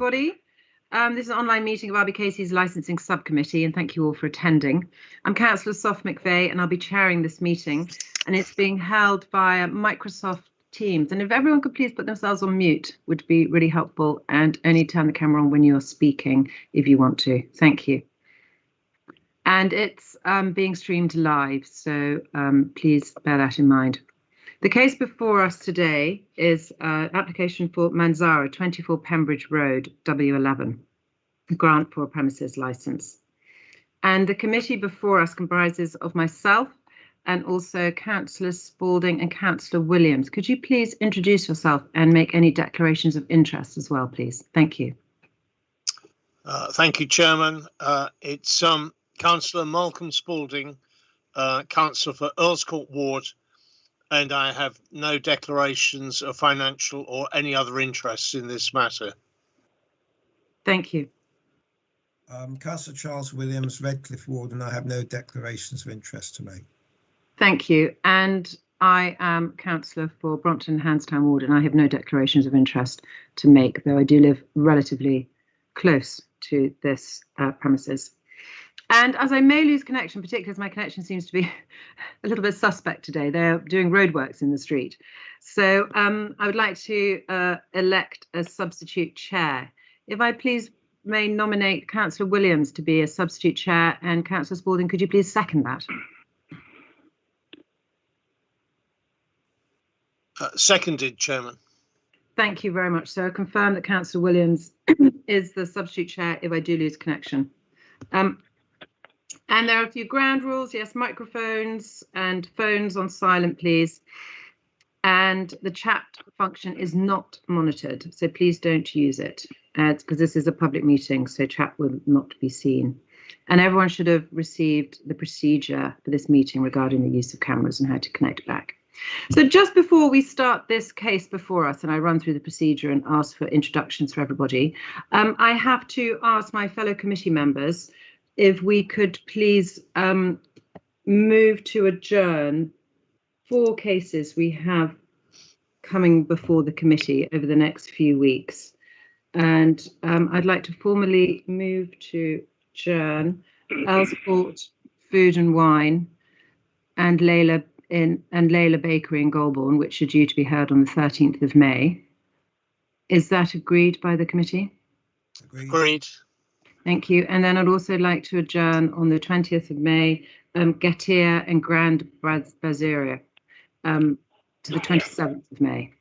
Everybody. This is an online meeting of RBKC's licensing subcommittee, and thank you all for attending. I'm Councillor Soph McVeigh, and I'll be chairing this meeting, and it's being held via Microsoft Teams. And if everyone could please put themselves on mute, would be really helpful, and only turn the camera on when you're speaking if you want to. Thank you. And it's being streamed live, so please bear that in mind. The case before us today is an application for Manzara, 24 Pembridge Road, W11, a grant for a premises licence. And the committee before us comprises of myself and also Councillor Spalding and Councillor Williams. Could you please introduce yourself and make any declarations of interest as well, please? Thank you. Thank you, Chairman. It's Councillor Malcolm Spalding, Councillor for Earls Court Ward, and I have no declarations of financial or any other interests in this matter. Thank you. Councillor Charles Williams, Redcliffe Ward, and I have no declarations of interest to make. Thank you. And I am Councillor for Brompton and Handstown Ward, and I have no declarations of interest to make, though I do live relatively close to this premises. And as I may lose connection, particularly as my connection seems to be a little bit suspect today, they're doing roadworks in the street. So I would like to elect a substitute chair. If I please may nominate Councillor Williams to be a substitute chair, and Councillor Spalding, could you please second that? Seconded, Chairman. Thank you very much. So I confirm that Councillor Williams is the substitute chair if I do lose connection. And there are a few ground rules. Yes, microphones and phones on silent, please. And the chat function is not monitored, so please don't use it because this is a public meeting, so chat will not be seen. And everyone should have received the procedure for this meeting regarding the use of cameras and how to connect back. So just before we start this case before us, and I run through the procedure and ask for introductions for everybody, I have to ask my fellow committee members if we could please move to adjourn 4 cases we have coming before the committee over the next few weeks. And I'd like to formally move to adjourn Earls Court Food and Wine and Layla Bakery in Golborne, which are due to be heard on the 13th of May. Is that agreed by the committee? Agreed. Thank you. And then I'd also like to adjourn on the 20th of May, Gatir and Grand Bazaria to the 27th of May.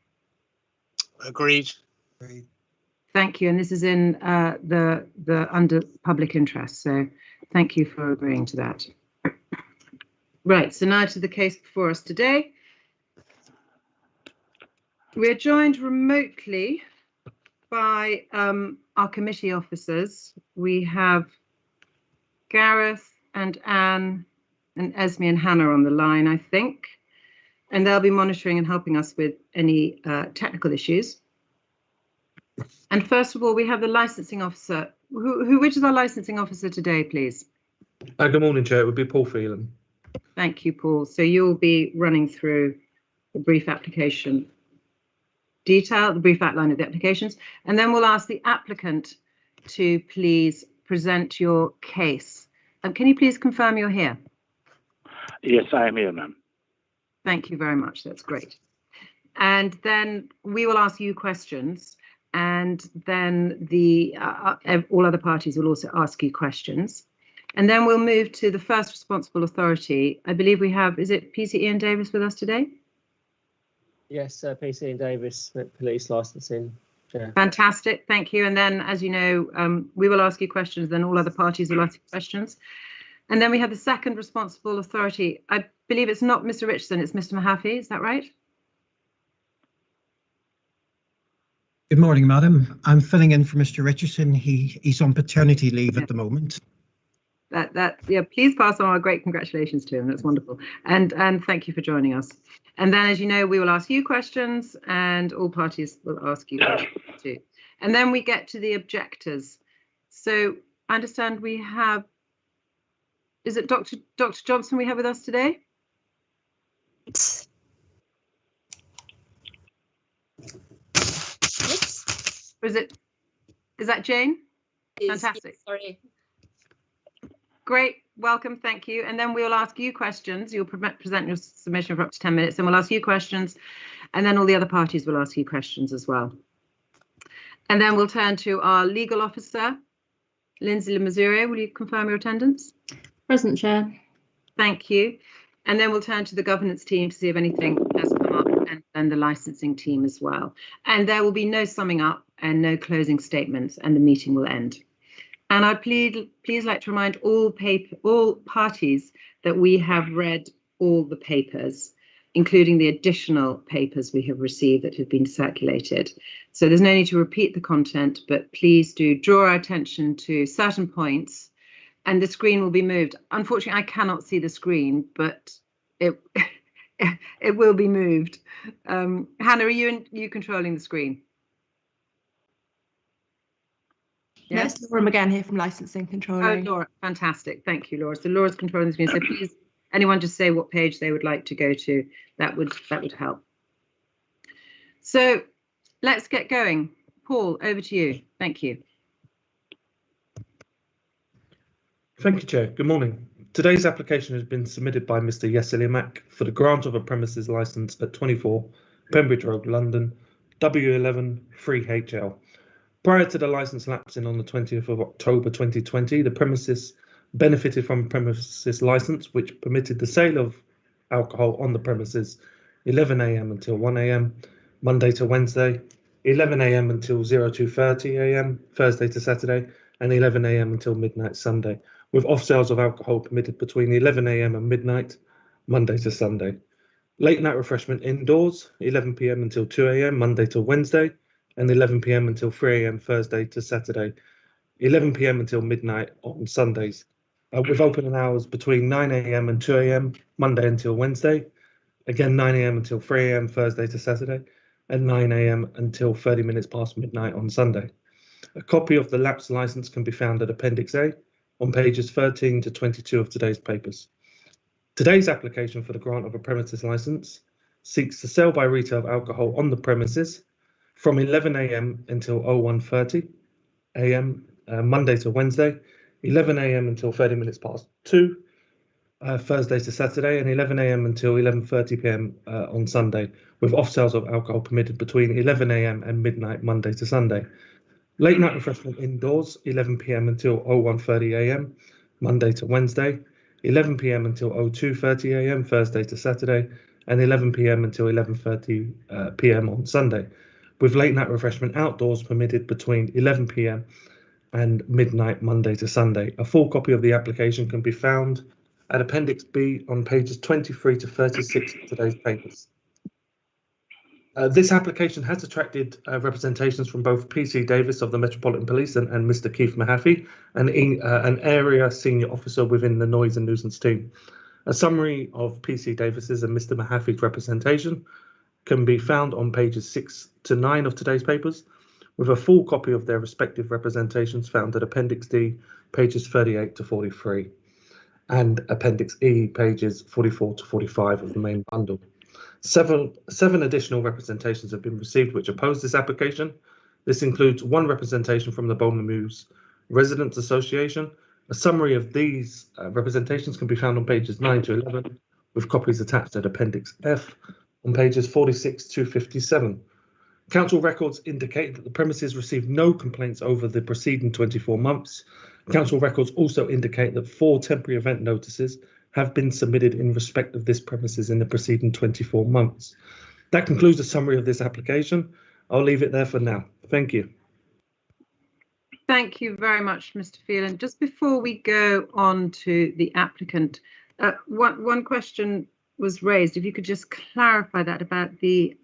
Agreed. Thank you. And this is in the under public interest. So thank you for agreeing to that. Right. So now to the case before us today. We're joined remotely by our committee officers. We have Gareth and Anne and Esme and Hannah on the line, I think, and they'll be monitoring and helping us with any technical issues. And first of all, we have the licensing officer. Which is our licensing officer today, please? Good morning, Chair. It would be Paul Phelan. Thank you, Paul. So you'll be running through the brief application detail, the brief outline of the applications, and then we'll ask the applicant to please present your case. Can you please confirm you're here? Yes, I am here, ma'am. Thank you very much. That's great. And then we will ask you questions, and then all other parties will also ask you questions. And then we'll move to the first responsible authority. I believe we have, is it PC Ian Davis with us today? Yes, PC Ian Davis, police licensing. Chair. Fantastic, thank you. And then, as you know, we will ask you questions, then all other parties will ask you questions. And then we have the second responsible authority. I believe it's not Mr. Richardson, it's Mr. Mahaffey, is that right? Good morning, madam. I'm filling in for Mr. Richardson. He's on paternity leave at the moment. Yeah, please pass on our great congratulations to him. That's wonderful. And thank you for joining us. And then, as you know, we will ask you questions and all parties will ask you questions too. And then we get to the objectors. So I understand we have, is it Dr. Johnson we have with us today? Or is that Jane? Fantastic. Yes, sorry. Great, welcome, thank you. And then we'll ask you questions. You'll present your submission for up to 10 minutes and we'll ask you questions. And then all the other parties will ask you questions as well. And then we'll turn to our legal officer, Lindsay Lemazurier. Will you confirm your attendance? Present, Chair. Thank you. And then we'll turn to the governance team to see if anything has come up, and then the licensing team as well. And there will be no summing up and no closing statements, and the meeting will end. And I'd please like to remind all parties that we have read all the papers, including the additional papers we have received that have been circulated. So there's no need to repeat the content, but please do draw our attention to certain points, and the screen will be moved. Unfortunately, I cannot see the screen, but it will be moved. Hannah, are you controlling the screen? Yes, Laura McGann here from Licensing Controlling. Oh, Laura, fantastic. Thank you, Laura. So Laura's controlling the screen. So please, anyone just say what page they would like to go to. That would help. So let's get going. Paul, over to you. Thank you. Thank you, Chair. Good morning. Today's application has been submitted by Mr. Yesiliamak for the grant of a premises licence at 24 Pembridge Road, London, W11 3HL. Prior to the licence lapsing on the 20th of October 2020, the premises benefited from a premises licence which permitted the sale of alcohol on the premises 11 AM until 1 AM, Monday to Wednesday, 11 AM until 02:30 AM, Thursday to Saturday, and 11 AM until midnight Sunday, with off sales of alcohol permitted between 11 AM and midnight, Monday to Sunday. Late night refreshment indoors, 11 PM until 2 AM, Monday to Wednesday, and 11 PM until 3 AM Thursday to Saturday, 11 PM until midnight on Sundays, with opening hours between 9 AM and 2 AM, Monday until Wednesday, again 9 AM until 3 AM Thursday to Saturday, and 9 AM until 30 minutes past midnight on Sunday. A copy of the lapsed licence can be found at Appendix A on pages 13 to 22 of today's papers. Today's application for the grant of a premises licence seeks to sell by retail of alcohol on the premises from 11 a.m. until 01:30 a.m. Monday to Wednesday, 11 a.m. until 30 minutes past 2 Thursday to Saturday, and 11 a.m. until 11:30 p.m. On Sunday, with off sales of alcohol permitted between 11 a.m. and midnight Monday to Sunday. Late night refreshment indoors, 11 p.m. until 01:30 a.m. Monday to Wednesday, 11 p.m. until 02:30 a.m. Thursday to Saturday, and 11 p.m. until 11:30 p.m. on Sunday, with late night refreshment outdoors permitted between 11 p.m. and midnight Monday to Sunday. A full copy of the application can be found at Appendix B on pages 23 to 36 of today's papers. This application has attracted representations from both PC Davis of the Metropolitan Police and Mr. Keith Mahaffey, an area senior officer within the Noise and Nuisance team. A summary of PC Davis's and Mr. Mahaffey's representation can be found on pages 6 to 9 of today's papers, with a full copy of their respective representations found at Appendix D, pages 38 to 43, and Appendix E, pages 44 to 45 of the main bundle. Seven additional representations have been received which oppose this application. This includes one representation from the Bowman Mews Residents Association. A summary of these representations can be found on pages 9 to 11, with copies attached at Appendix F on pages 46 to 57. Council records indicate that the premises received no complaints over the preceding 24 months. Council records also indicate that 4 temporary event notices have been submitted in respect of this premises in the preceding 24 months. That concludes the summary of this application. I'll leave it there for now. Thank you. Thank you very much, Mr. Phelan. Just before we go on to the applicant, one question was raised. If you could just clarify that about the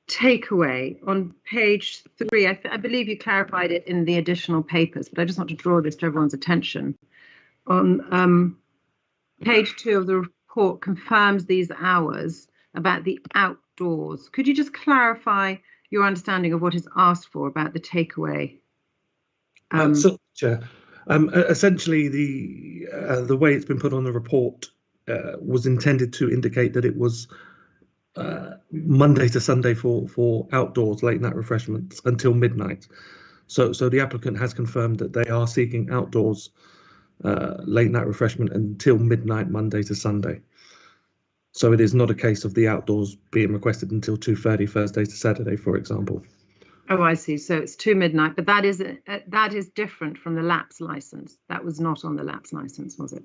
takeaway on page 3. I believe you clarified it in the additional papers, but I just want to draw this to everyone's attention. On page 2 of the report confirms these hours about the outdoors. Could you just clarify your understanding of what is asked for about the takeaway? Chair, essentially the way it's been put on the report was intended to indicate that it was Monday to Sunday for outdoors late night refreshments until midnight. So the applicant has confirmed that they are seeking outdoors late night refreshment until midnight Monday to Sunday. So it is not a case of the outdoors being requested until 2:30 Thursday to Saturday, for example. Oh, I see. So it's to midnight, but that is different from the lapse license. That was not on the lapse license, was it?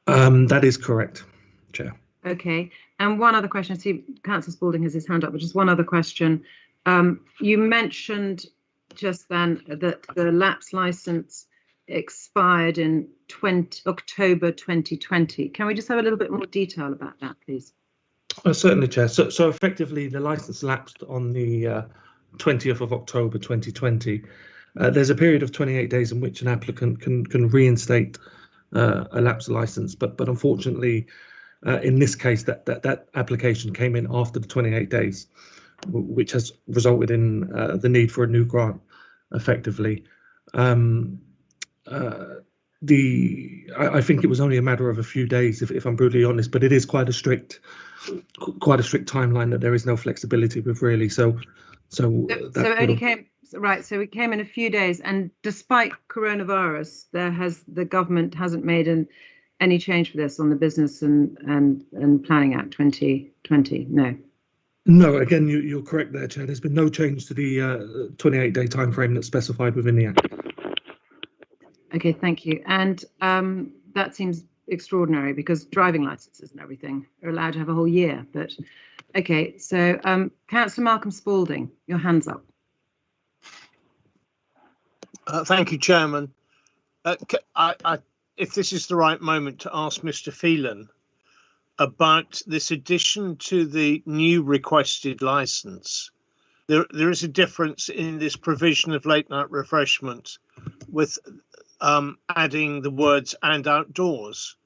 That is correct, Chair. Okay. And one other question. I see Councillor Spalding has his hand up, but just one other question. You mentioned just then that the lapse license expired in October 2020. Can we just have a little bit more detail about that, please? Certainly, Chair. So effectively, the license lapsed on the 20th of October 2020. There's a period of 28 days in which an applicant can reinstate a lapsed license, but unfortunately, in this case, that application came in after the 28 days, which has resulted in the need for a new grant, effectively. I think it was only a matter of a few days, if I'm brutally honest, but it is quite a strict timeline that there is no flexibility with, really. So it only came right. So it came in a few days, and despite coronavirus, the government hasn't made any change for this on the Business and Planning Act 2020. No. No, again, you're correct there, Chair. There's been no change to the 28-day time frame that's specified within the Act. Okay, thank you. And that seems extraordinary because driving licenses and everything are allowed to have a whole year. But okay, so Councillor Malcolm Spalding, your hand's up. Thank you, Chairman. If this is the right moment to ask Mr. Phelan about this addition to the new requested licence. There is a difference in this provision of late night refreshment with adding the words "and outdoors."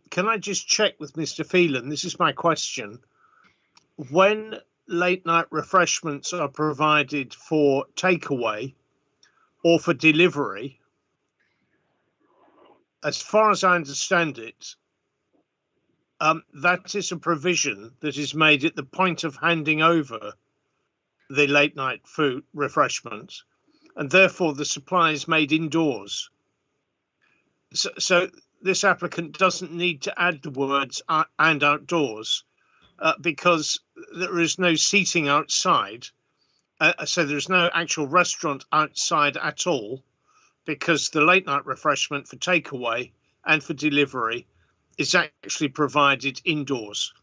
Can I just check with Mr. Phelan? This is my question. When late night refreshments are provided for takeaway or for delivery, as far as I understand it, that is a provision that is made at the point of handing over the late night food refreshments, and therefore the supply is made indoors. So this applicant doesn't need to add the words and outdoors because there is no seating outside. So there's no actual restaurant outside at all, because the late night refreshment for takeaway and for delivery is actually provided indoors.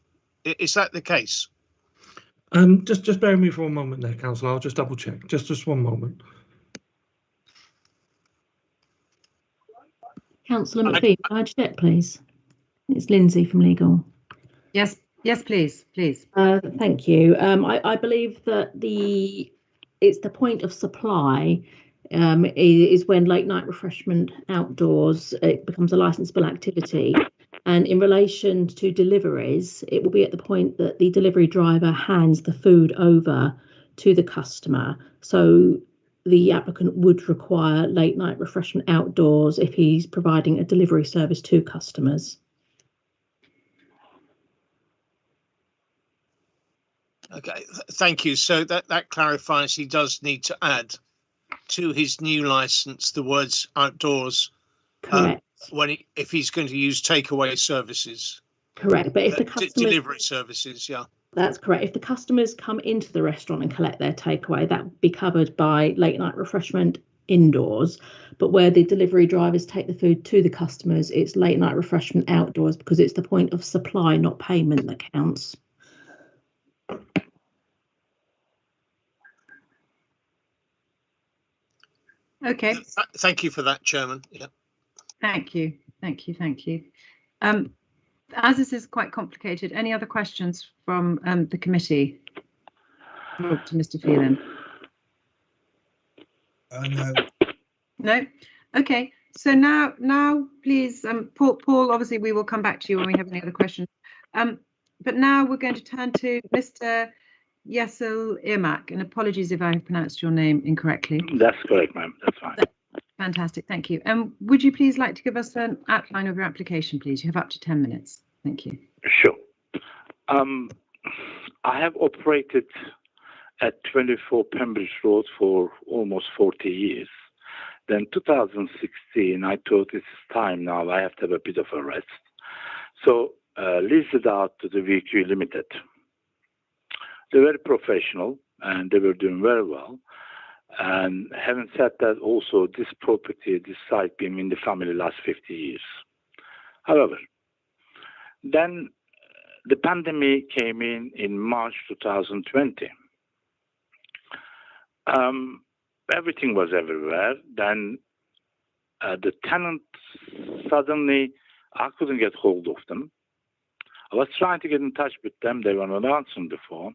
Is that the case? Just bear with me for one moment there, Councillor. I'll just double check. Just one moment. Councillor McPhee, can I check, please? It's Lindsay from Legal. Yes, please. Thank you. I believe that it's the point of supply is when late night refreshment outdoors, it becomes a licensable activity. And in relation to deliveries, it will be at the point that the delivery driver hands the food over to the customer. So the applicant would require late night refreshment outdoors if he's providing a delivery service to customers. Okay, thank you. So that clarifies he does need to add to his new license the words outdoors. Correct. If he's going to use takeaway services. Correct, but if the customer delivery services, yeah. That's correct. If the customers come into the restaurant and collect their takeaway, that would be covered by late night refreshment indoors. But where the delivery drivers take the food to the customers, it's late night refreshment outdoors, because it's the point of supply, not payment, that counts. Okay. Thank you for that, Chairman. Yeah. Thank you. As this is quite complicated, any other questions from the committee? To Mr. Phelan. No. No? Okay. So now please, Paul, obviously we will come back to you when we have any other questions. But now we're going to turn to Mr. Yesil-Irmak, and apologies if I pronounced your name incorrectly. That's correct, ma'am. That's fine. Fantastic, thank you. And would you please like to give us an outline of your application, please? You have up to 10 minutes. Thank you. Sure. I have operated at 24 Pembridge Road for almost 40 years. Then 2016, I thought it's time now. I have to have a bit of a rest. So leased it out to the VQ Limited. They're very professional and they were doing very well. And having said that, also this property, this site been in the family last 50 years. However, then the pandemic came in March 2020. Everything was everywhere. Then the tenants, suddenly, I couldn't get hold of them. I was trying to get in touch with them. They were not answering the phone.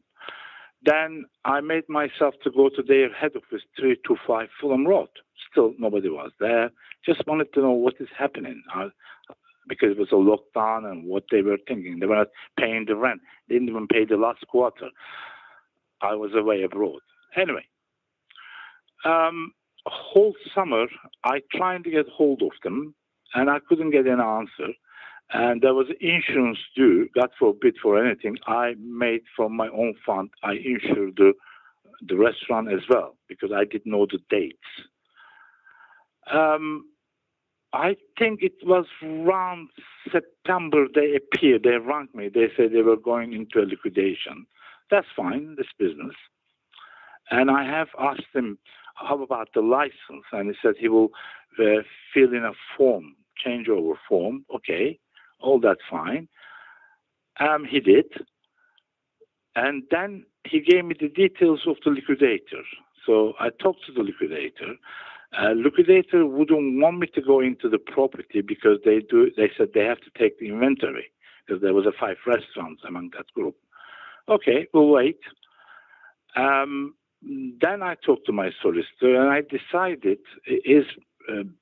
Then I made myself to go to their head office, 325 Fulham Road. Still, nobody was there. Just wanted to know what is happening. Because it was a lockdown and what they were thinking. They were not paying the rent. They didn't even pay the last quarter. I was away abroad. Anyway, whole summer, I tried to get hold of them, and I couldn't get an answer. And there was insurance due, God forbid for anything. I made from my own fund, I insured the restaurant as well, because I didn't know the dates. I think it was around September they appeared, they rang me, they said they were going into a liquidation. That's fine, this business. And I have asked him, how about the license? And he said he will fill in a form, changeover form. Okay, all that's fine. He did. And then he gave me the details of the liquidator. So I talked to the liquidator. Liquidator wouldn't want me to go into the property because they said they have to take the inventory because there was 5 restaurants among that group. Okay, we'll wait. Then I talked to my solicitor and I decided it is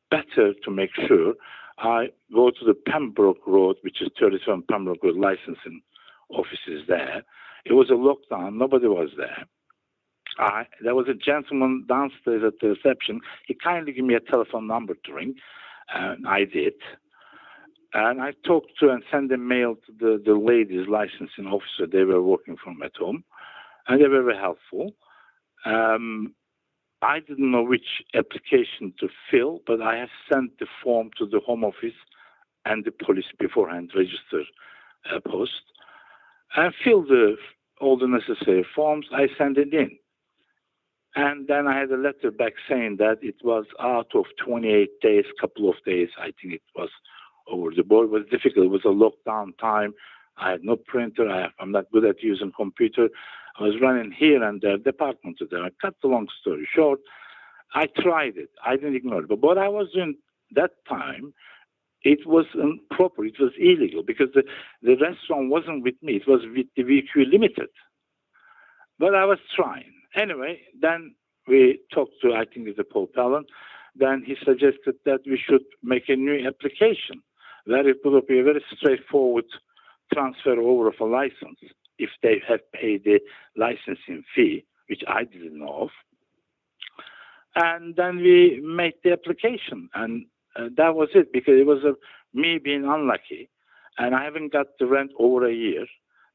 better to make sure I go to the Pembroke Road, which is 37 Pembroke Road licensing offices there. It was a lockdown, nobody was there. There was a gentleman downstairs at the reception. He kindly gave me a telephone number to ring, and I did. And I talked to and sent a mail to the ladies licensing officer they were working from at home, and they were very helpful. I didn't know which application to fill, but I have sent the form to the Home Office and the police beforehand, register post, and filled all the necessary forms. I sent it in. And then I had a letter back saying that it was out of 28 days, couple of days, I think it was over the board. It was difficult. It was a lockdown time. I had no printer. I'm not good at using computer. I was running here and there, department to there. I cut the long story short. I tried it. I didn't ignore it. But what I was doing that time, it was improper. It was illegal because the restaurant wasn't with me. It was with the VQ Limited. But I was trying. Anyway, then we talked to, I think it's Paul Pallon. Then he suggested that we should make a new application where it would be a very straightforward transfer over of a license if they have paid the licensing fee, which I didn't know of. And then we made the application, and that was it, because it was me being unlucky, and I haven't got the rent over a year.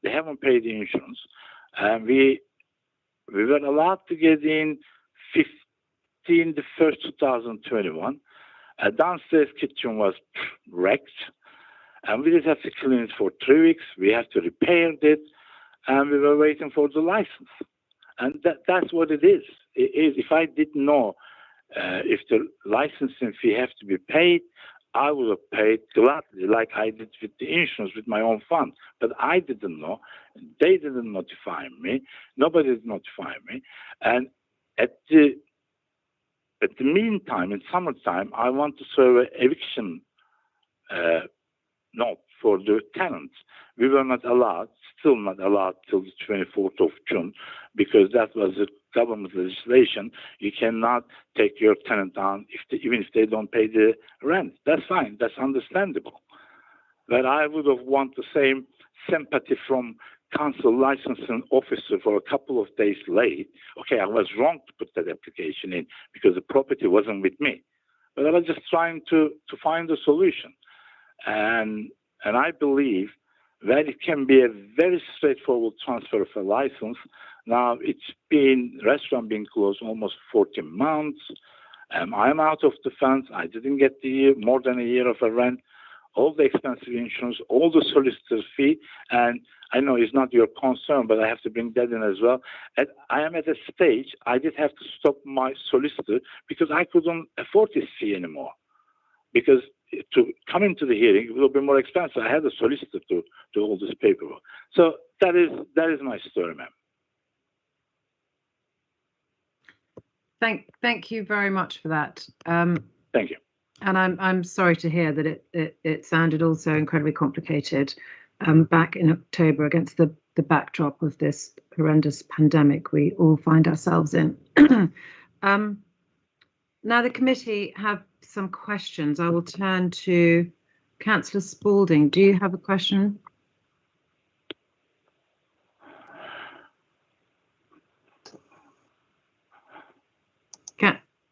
They haven't paid the insurance, and we were allowed to get in 15 the 1st 2021. A downstairs kitchen was wrecked, and we did have to clean it for 3 weeks. We had to repair it, and we were waiting for the license. And that's what it is. If I didn't know if the licensing fee has to be paid, I would have paid gladly, like I did with the insurance with my own fund. But I didn't know. They didn't notify me. Nobody did notify me. And at the meantime, in summertime, I want to serve an eviction note for the tenants. We were not allowed, still not allowed till the 24th of June, because that was the government legislation. You cannot take your tenant down even if they don't pay the rent. That's fine. That's understandable. But I would have wanted the same sympathy from council licensing officer for a couple of days late. Okay, I was wrong to put that application in because the property wasn't with me. But I was just trying to find a solution. And I believe that it can be a very straightforward transfer of a license. Now, restaurant being closed almost 14 months. I'm out of the funds. I didn't get more than a year of a rent, all the expensive insurance, all the solicitor's fee. And I know it's not your concern, but I have to bring that in as well. I am at a stage, I did have to stop my solicitor because I couldn't afford this fee anymore. Because to come into the hearing, it will be more expensive. I had a solicitor to do all this paperwork. So that is my story, ma'am. Thank you very much for that. Thank you. And I'm sorry to hear that it sounded also incredibly complicated back in October against the backdrop of this horrendous pandemic we all find ourselves in. Now the committee have some questions. I will turn to Councillor Spalding. Do you have a question?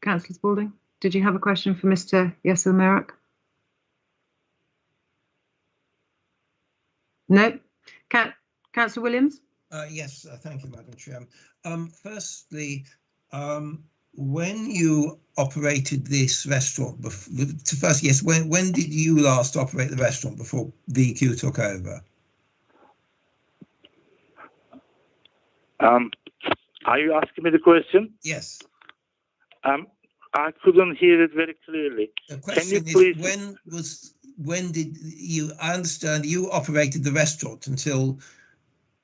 Councillor Spalding, did you have a question for Mr. Yassil Merak? No? Councillor Williams? Yes, thank you, Madam Chair. Firstly, when you operated this restaurant, when did you last operate the restaurant before VQ took over? Are you asking me the question? Yes. I couldn't hear it very clearly. The question is, when did you, I understand you operated the restaurant until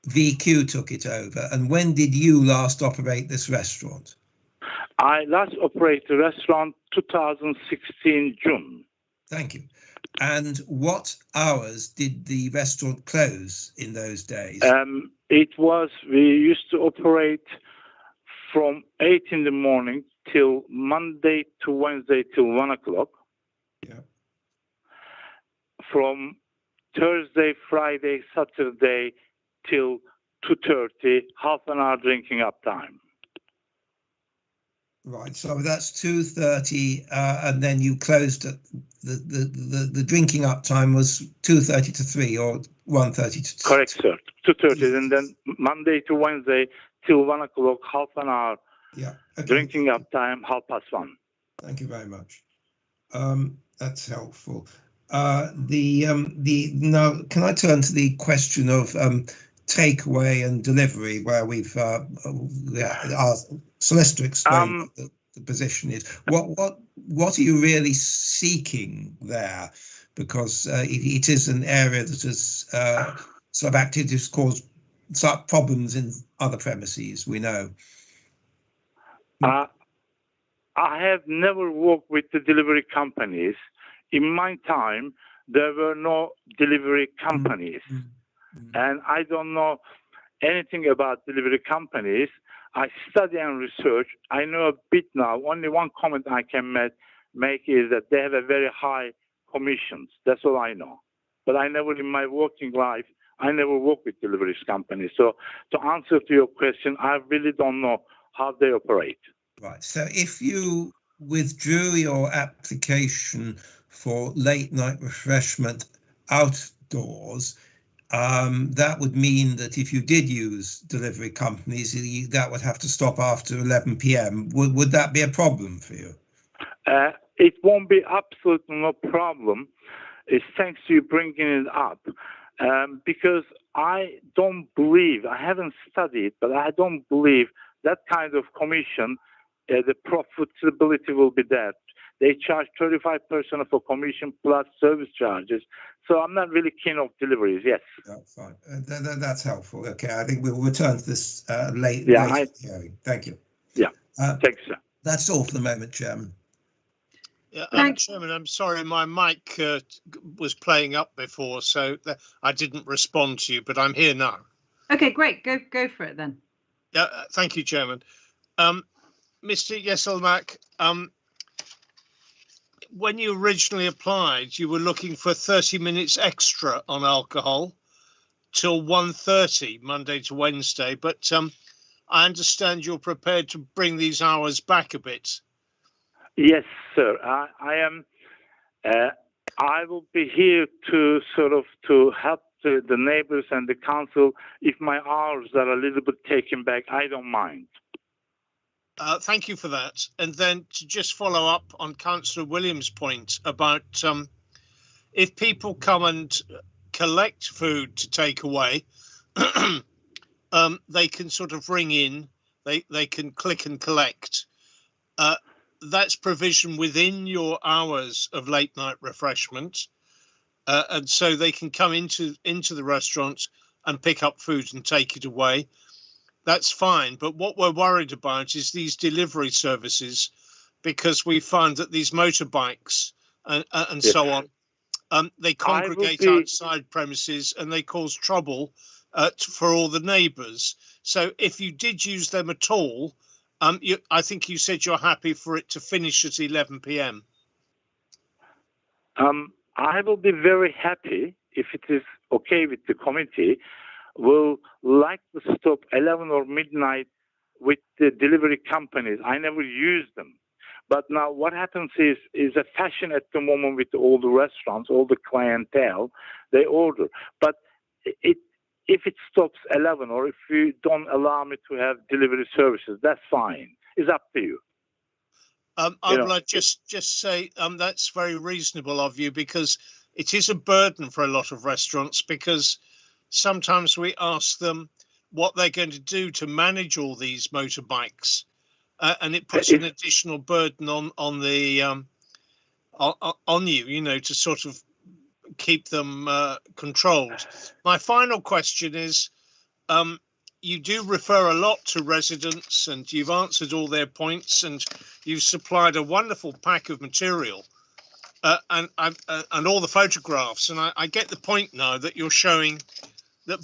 VQ took it over, and when did you last operate this restaurant? I last operated the restaurant 2016 June. Thank you. And what hours did the restaurant close in those days? We used to operate from 8 in the morning till Monday to Wednesday till 1 o'clock. Yeah. From Thursday, Friday, Saturday till 2:30, half an hour drinking up time. Right, so that's 2:30, and then you closed at the drinking up time was 2:30 to 3 or 1:30 to 2. Correct, sir. 2:30, and then Monday to Wednesday till 1 o'clock, half an hour. Yeah. Okay. Drinking up time, 1:30. Thank you very much. That's helpful. Now, can I turn to the question of takeaway and delivery, where we've our solicitor explained what the position is. What are you really seeking there? Because it is an area that has sort of activities caused some problems in other premises, we know. I have never worked with the delivery companies. In my time, there were no delivery companies. And I don't know anything about delivery companies. I study and research. I know a bit now. Only one comment I can make is that they have a very high commissions. That's all I know. But I never, in my working life, I never worked with delivery companies. So to answer to your question, I really don't know how they operate. Right. So if you withdrew your application for late night refreshment outdoors, that would mean that if you did use delivery companies, that would have to stop after 11 p.m. Would that be a problem for you? It won't be absolutely no problem. It's thanks to you bringing it up, because I don't believe, I haven't studied, but I don't believe that kind of commission, the profitability will be there. They charge 35% of a commission plus service charges. So I'm not really keen on deliveries, yes. That's fine. That's helpful. Okay, I think we'll return to this later hearing. Thank you. Yeah, thanks, sir. That's all for the moment, Chairman. Yeah, Chairman, I'm sorry, my mic was playing up before, so I didn't respond to you, but I'm here now. Okay, great. Go for it then. Yeah, thank you, Chairman. Mr. Yeselmak, when you originally applied, you were looking for 30 minutes extra on alcohol till 1:30 Monday to Wednesday, but I understand you're prepared to bring these hours back a bit. Yes, sir. I am. I will be here to to help the neighbors and the council. If my hours are a little bit taken back, I don't mind. Thank you for that. And then to just follow up on Councillor Williams' point about if people come and collect food to take away, they can sort of ring in, they can click and collect. That's provision within your hours of late night refreshment. And so they can come into the restaurant and pick up food and take it away. That's fine. But what we're worried about is these delivery services, because we find that these motorbikes and yes, so on, they congregate outside premises and they cause trouble for all the neighbours. So if you did use them at all, I think you said you're happy for it to finish at 11 p.m. I will be very happy if it is okay with the committee. Will like to stop 11 or midnight with the delivery companies. I never use them. But now what happens is a fashion at the moment with all the restaurants, all the clientele, they order. But if it stops 11 or if you don't allow me to have delivery services, that's fine. It's up to you. I would just say that's very reasonable of you, because it is a burden for a lot of restaurants, because sometimes we ask them what they're going to do to manage all these motorbikes, and it puts an additional burden on the on you, to sort of keep them controlled. My final question is, you do refer a lot to residents, and you've answered all their points, and you've supplied a wonderful pack of material and all the photographs, and I get the point now that you're showing that.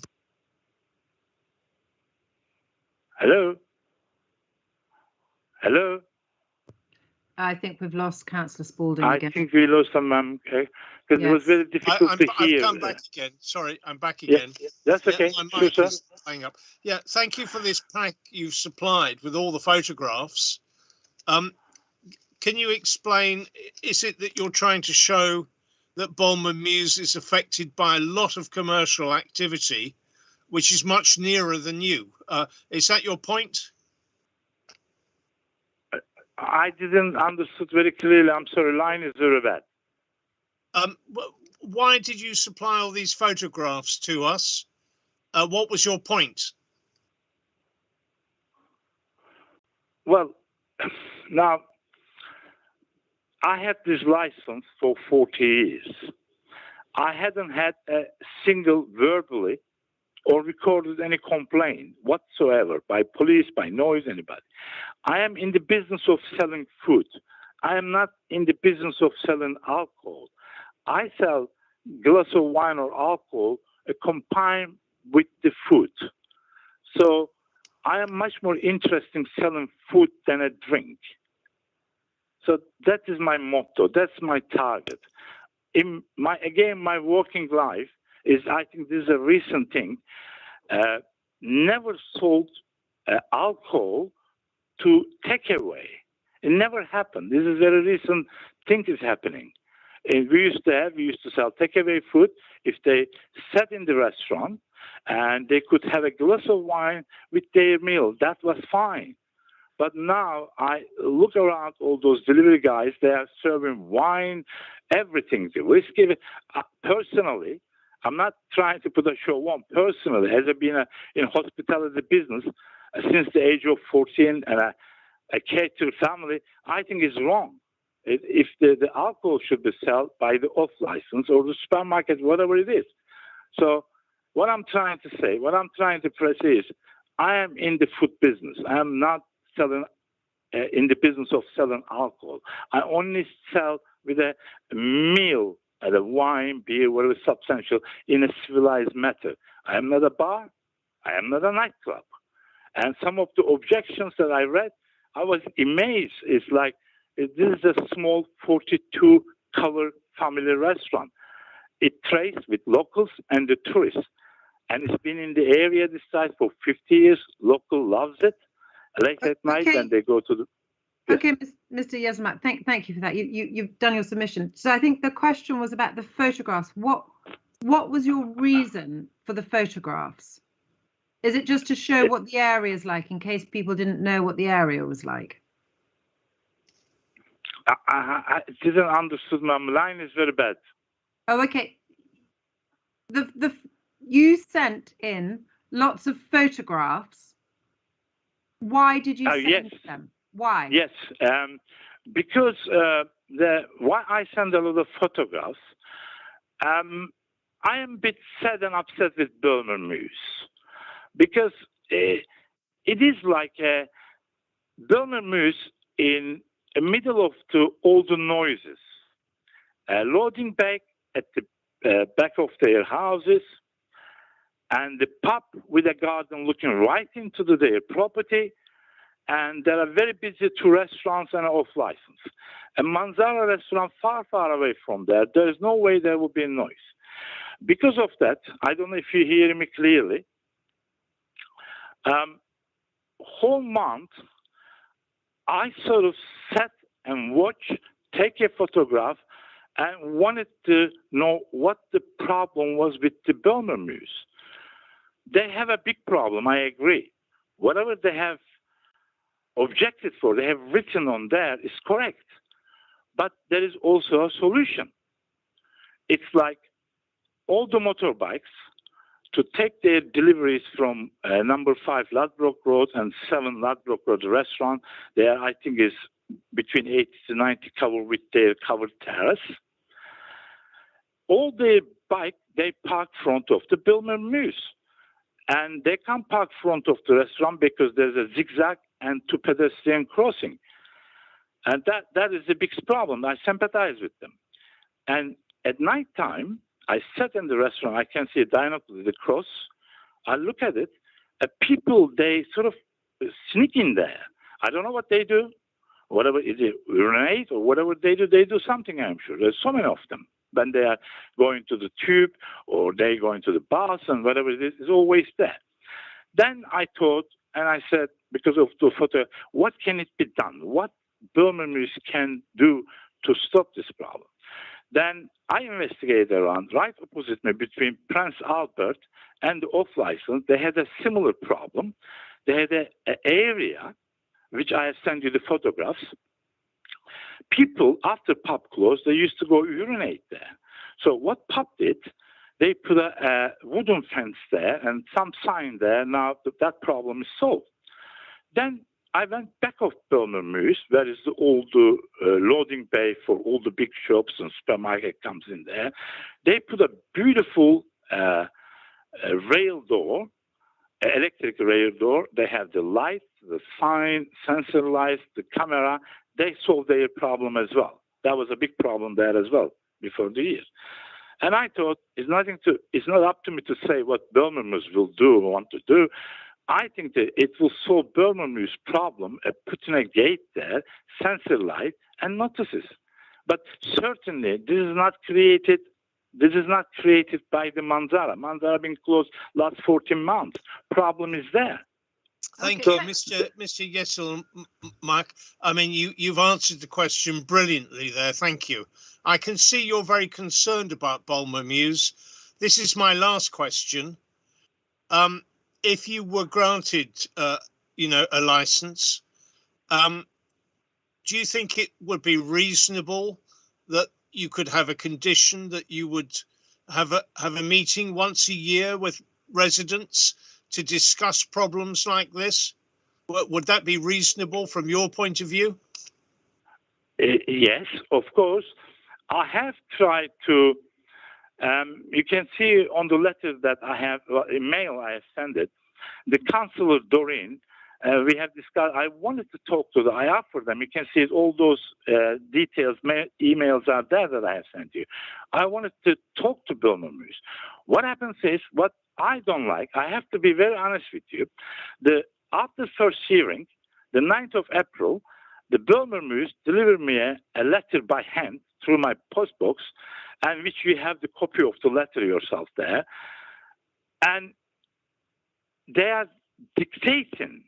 Hello. I think we've lost Councillor Spalding again. I think we lost him, because yes. It was very difficult to hear. I've come back again. Sorry, I'm back again. Yeah, that's okay. My mic is playing up. Yeah, thank you for this pack you've supplied with all the photographs. Can you explain, is it that you're trying to show that Bournemouth Mews is affected by a lot of commercial activity, which is much nearer than you? Is that your point? I didn't understood very clearly. I'm sorry, line is very bad. Why did you supply all these photographs to us? What was your point? Well, now, I had this license for 40 years. I hadn't had a single verbally or recorded any complaint whatsoever by police, by noise, anybody. I am in the business of selling food. I am not in the business of selling alcohol. I sell glass of wine or alcohol combined with the food. So I am much more interested in selling food than a drink. So that is my motto. That's my target. In my working life is, I think this is a recent thing, never sold alcohol to takeaway. It never happened. This is a very recent thing is happening. And we used to sell takeaway food. If they sat in the restaurant and they could have a glass of wine with their meal, that was fine. But now I look around all those delivery guys, they are serving wine, everything, the whiskey. Personally, I'm not trying to put a show on. Personally, as I've been in hospitality business since the age of 14 and a caterer family, I think it's wrong. If the alcohol should be sold by the off license or the supermarket, whatever it is. So what I'm trying to say, what I'm trying to press is, I am in the food business. I am not selling in the business of selling alcohol. I only sell with a meal, a wine, beer, whatever substantial, in a civilized manner. I am not a bar. I am not a nightclub. And some of the objections that I read, I was amazed. It's like, this is a small 42-cover family restaurant. It trades with locals and the tourists. And it's been in the area this size for 50 years. Local loves it. Late at night, and they go to the... Yes. Okay, Mr. Yezmat, thank you for that. You've done your submission. So I think the question was about the photographs. What was your reason for the photographs? Is it just to show what the area is like in case people didn't know what the area was like? I didn't understand. My line is very bad. Oh, okay. You sent in lots of photographs. Why did you send them? Why? Yes, because why I send a lot of photographs. I am a bit sad and upset with Bournemouth Mews because it is like a Bournemouth Mews in the middle of all the noises, loading back at the back of their houses, and the pub with a garden looking right into their property. And there are very busy two restaurants and off license. A Manzara restaurant far, far away from there. There is no way there will be noise. Because of that, I don't know if you hear me clearly. Whole month, I sort of sat and watched, take a photograph, and wanted to know what the problem was with the Bournemouth Mews. They have a big problem, I agree. Whatever they have objected for, they have written on there is correct. But there is also a solution. It's like all the motorbikes to take their deliveries from number 5 Ladbroke Road and 7 Ladbroke Road restaurant. There, I think, is between 80 to 90 covered with their covered terrace. All their bike, they park front of the Bournemouth Mews. And they can't park front of the restaurant because there's a zigzag and 2 pedestrian crossing. And that is the biggest problem. I sympathize with them. And at night time, I sat in the restaurant. I can see a binocular, the cross. I look at it. People, they sort of sneak in there. I don't know what they do. Whatever it is, urinate or whatever they do something, I'm sure. There's so many of them. When they are going to the tube or they going to the bus and whatever it is, it's always there. Then I thought, and I said, because of the photo, what can it be done? What Birmingham can do to stop this problem. Then I investigated around right opposite me between Prince Albert and the off license. They had a similar problem. They had an area, which I have sent you the photographs. People, after pub closed, they used to go urinate there. So what pub did, they put a wooden fence there and some sign there. Now that problem is solved. Then I went back of Birmingham, where is the old loading bay for all the big shops and supermarket comes in there. They put a beautiful rail door, electric rail door. They have the light, the sign, sensor lights, the camera. They solved their problem as well. That was a big problem there as well before the year. And I thought it's not up to me to say what Birmingham will do or want to do. I think that it will solve Birmingham's problem putting a gate there, sensor light, and notices. But certainly, this is not created by the Manzara. Manzara been closed last 14 months. Problem is there. Thank you, Mr. Yeselmak. I mean, you've answered the question brilliantly there. Thank you. I can see you're very concerned about Bulmer Mews. This is my last question. If you were granted, a license, do you think it would be reasonable that you could have a condition that you would have a meeting once a year with residents to discuss problems like this? Would that be reasonable from your point of view? Yes, of course. I have tried to. You can see on the letter that I have, email I have sent it, the Councillor Doreen, we have discussed, I wanted to talk to them. I offered them. You can see it, all those details, emails are there that I have sent you. I wanted to talk to Birmingham. What happens is, what I don't like, I have to be very honest with you, after first hearing, the 9th of April, the Birmingham delivered me a letter by hand through my post box, and which we have the copy of the letter yourself there. And they are dictating,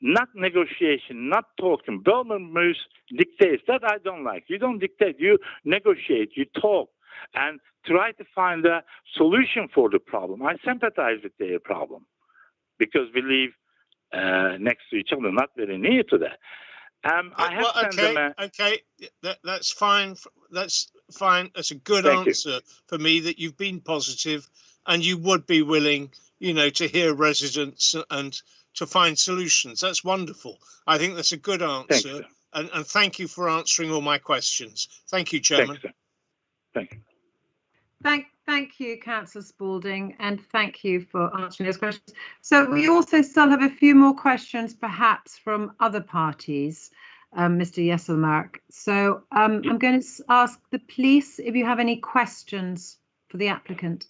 not negotiation, not talking. Birmingham dictates. That I don't like. You don't dictate. You negotiate. You talk and try to find a solution for the problem. I sympathize with their problem because we live next to each other, not very near to that. I have sent them that's fine. That's fine. That's a good answer for me, that you've been positive and you would be willing, to hear residents and to find solutions. That's wonderful. I think that's a good answer. And thank you for answering all my questions. Thank you, Chairman. Thank you. Thank you, Councillor Spalding, and thank you for answering those questions. So we also still have a few more questions, perhaps from other parties, Mr. Yeselmak. So I'm going to ask the police if you have any questions for the applicant.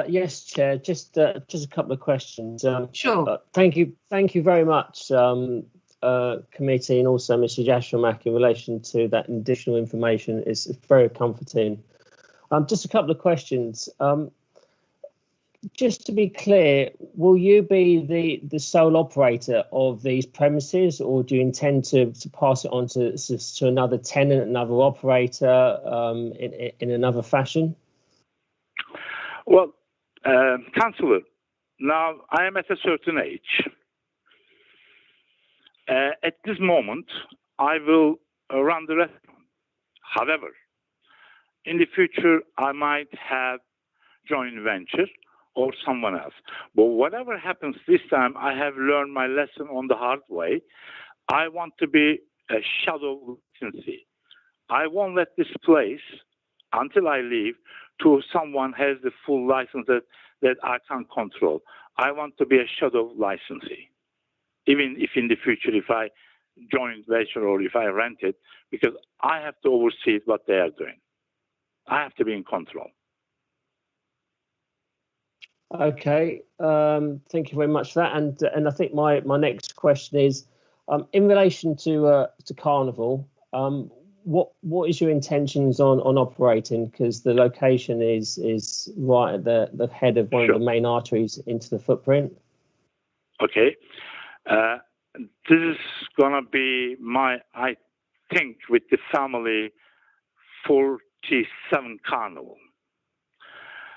Yes, Chair. Just a couple of questions. Sure. Thank you very much, committee, and also Mr. Yeselmak, in relation to that additional information. It's very comforting. Just a couple of questions. Just to be clear, will you be the sole operator of these premises, or do you intend to pass it on to another tenant, another operator, in another fashion? Well, Councillor, now I am at a certain age. At this moment, I will run the restaurant. However, in the future, I might have joint venture or someone else. But whatever happens this time, I have learned my lesson on the hard way. I want to be a shadow licensee. I won't let this place, until I leave, to someone has the full license that I can't control. I want to be a shadow licensee, even if in the future, if I joint venture or if I rent it, because I have to oversee what they are doing. I have to be in control. Okay, thank you very much for that. And I think my next question is, in relation to Carnival, what is your intentions on operating? Because the location is right at the head of one of the main arteries into the footprint. Okay. This is gonna be I think, with the family 47 Carnival.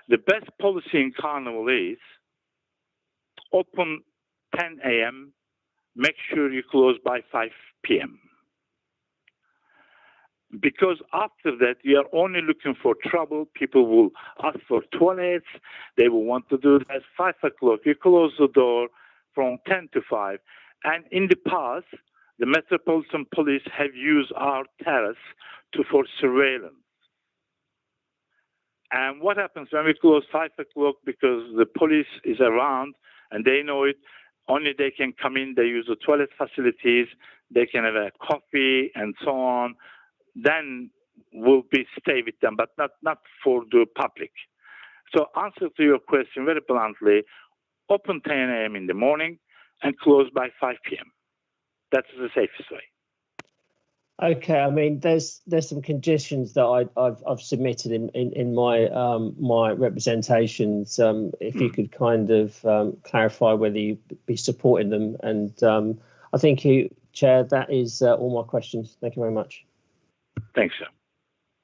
The best policy in Carnival is open 10 a.m. Make sure you close by 5 p.m. Because after that, we are only looking for trouble. People will ask for toilets. They will want to do that. 5 o'clock, you close the door from 10 to 5. And in the past, the Metropolitan Police have used our terrace for surveillance. And what happens when we close 5 o'clock, because the police is around and they know it, only they can come in, they use the toilet facilities, they can have a coffee and so on. Then we'll stay with them, but not for the public. So answer to your question very bluntly, open 10 a.m. in the morning and close by 5 p.m. That's the safest way. Okay, I mean, there's some conditions that I've submitted in my my representations. If you could kind of clarify whether you be supporting them, and I think you, Chair, that is all my questions. Thank you very much. Thanks, sir.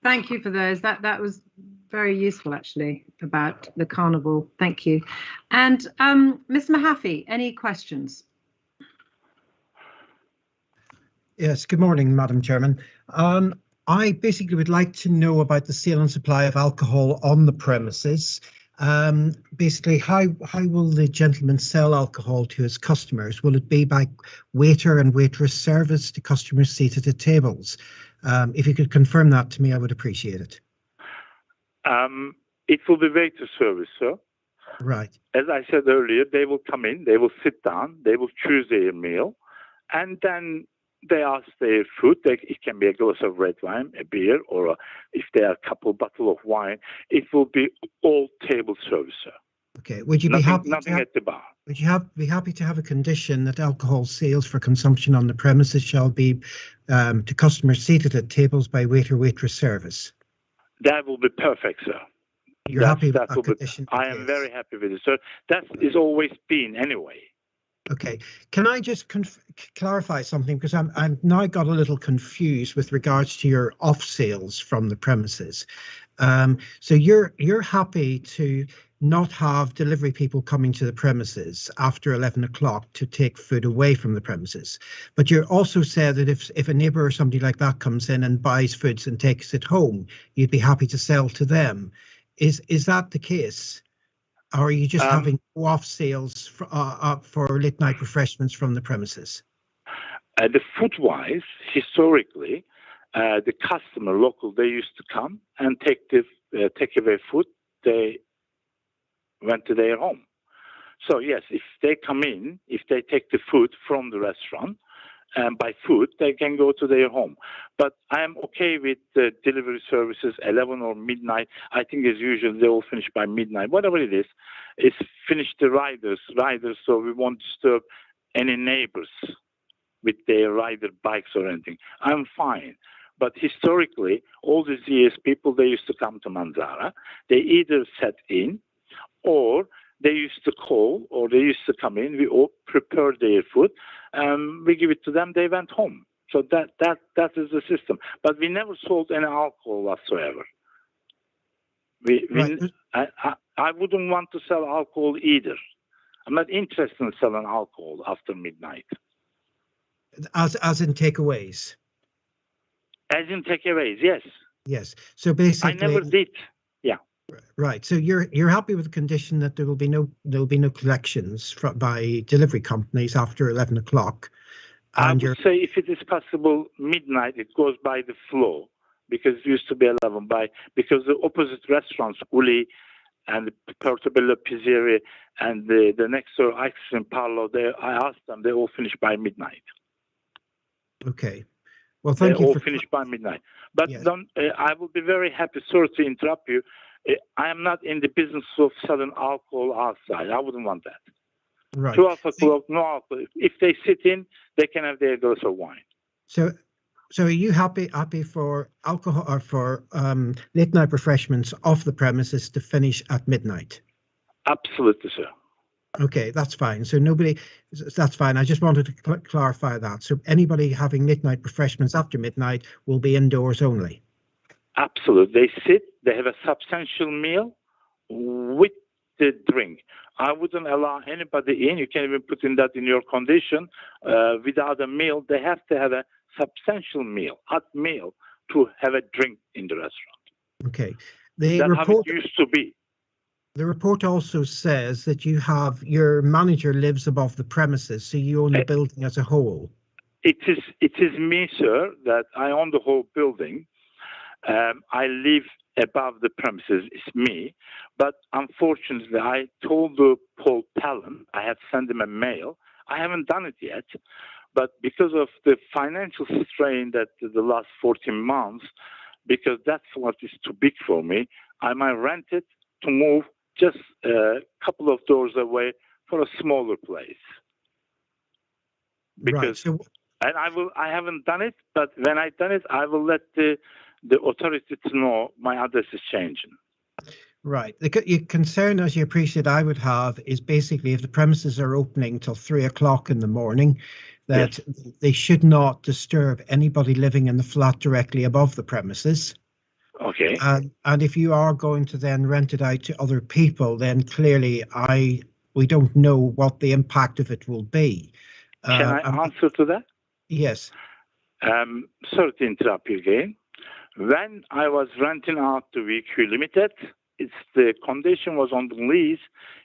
Thank you for those. That was very useful, actually, about the carnival. Thank you. And Ms. Mahaffey, any questions? Yes, good morning, Madam Chairman. I basically would like to know about the sale and supply of alcohol on the premises. Basically, how will the gentleman sell alcohol to his customers? Will it be by waiter and waitress service to customers seated at tables? If you could confirm that to me, I would appreciate it. It will be waiter service, sir. Right. As I said earlier, they will come in, they will sit down, they will choose their meal, and then they ask their food. It can be a glass of red wine, a beer, or if there are a couple bottles of wine, it will be all table service, sir. Okay. Would you be happy? Nothing at the bar. Would you be happy to have a condition that alcohol sales for consumption on the premises shall be to customers seated at tables by waiter-waitress service? That will be perfect, sir. You're happy with that condition? I am very happy with it, sir. That is always been anyway. Okay. Can I just clarify something, because I'm now got a little confused with regards to your off sales from the premises. So you're happy to not have delivery people coming to the premises after 11 o'clock to take food away from the premises, but you also said that if a neighbour or somebody like that comes in and buys foods and takes it home, you'd be happy to sell to them. Is that the case? Or are you just having off sales for late night refreshments from the premises? The food-wise, historically, the customer local, they used to come and take away food. They went to their home. So yes, if they come in, if they take the food from the restaurant and buy food, they can go to their home. But I am okay with the delivery services, 11 or midnight. I think as usual, they will finish by midnight. Whatever it is, it's finish the riders, so we won't disturb any neighbors with their rider bikes or anything. I'm fine. But historically, all these years, people, they used to come to Manzara. They either sat in, or they used to call, or they used to come in. We all prepare their food. We give it to them. They went home. So that is the system. But we never sold any alcohol whatsoever. I wouldn't want to sell alcohol either. I'm not interested in selling alcohol after midnight. As in takeaways? As in takeaways, yes. Yes. So basically, I never did. Yeah. Right. So you're happy with the condition that there will be no collections by delivery companies after 11 o'clock. I would say if it is possible, midnight, it goes by the flow, because it used to be 11 because the opposite restaurants, Uli and Portobello Pizzeria and the next door ice cream parlor, I asked them, they all finish by midnight. Okay. Well, thank you. They all finish by midnight. But yes. I will be very happy, sorry to interrupt you. I am not in the business of selling alcohol outside. I wouldn't want that. Right. 12 o'clock, no alcohol. If they sit in, they can have their glass of wine. So are you happy for alcohol or for late night refreshments off the premises to finish at midnight? Absolutely, sir. Okay, that's fine. So nobody, that's fine. I just wanted to clarify that. So anybody having midnight refreshments after midnight will be indoors only. Absolutely. They sit, they have a substantial meal with the drink. I wouldn't allow anybody in. You can even put in that in your condition without a meal. They have to have a substantial meal, hot meal, to have a drink in the restaurant. Okay. That's how it used to be. The report also says that your manager lives above the premises, so you own the building as a whole. It is me, sir, that I own the whole building. I live above the premises. It's me. But unfortunately, I told Paul Talon, I had sent him a mail. I haven't done it yet. But because of the financial strain that the last 14 months, because that flat is too big for me, I might rent it to move just a couple of doors away for a smaller place. Because, right. And I haven't done it, but when I've done it, I will let the authority to know my address is changing. Right. The concern, as you appreciate, I would have is basically if the premises are opening till 3 o'clock in the morning, that they should not disturb anybody living in the flat directly above the premises. Okay. And if you are going to then rent it out to other people, then clearly we don't know what the impact of it will be. Can I answer to that? Yes. Sorry to interrupt you again. When I was renting out to VQ Limited, the condition was on the lease,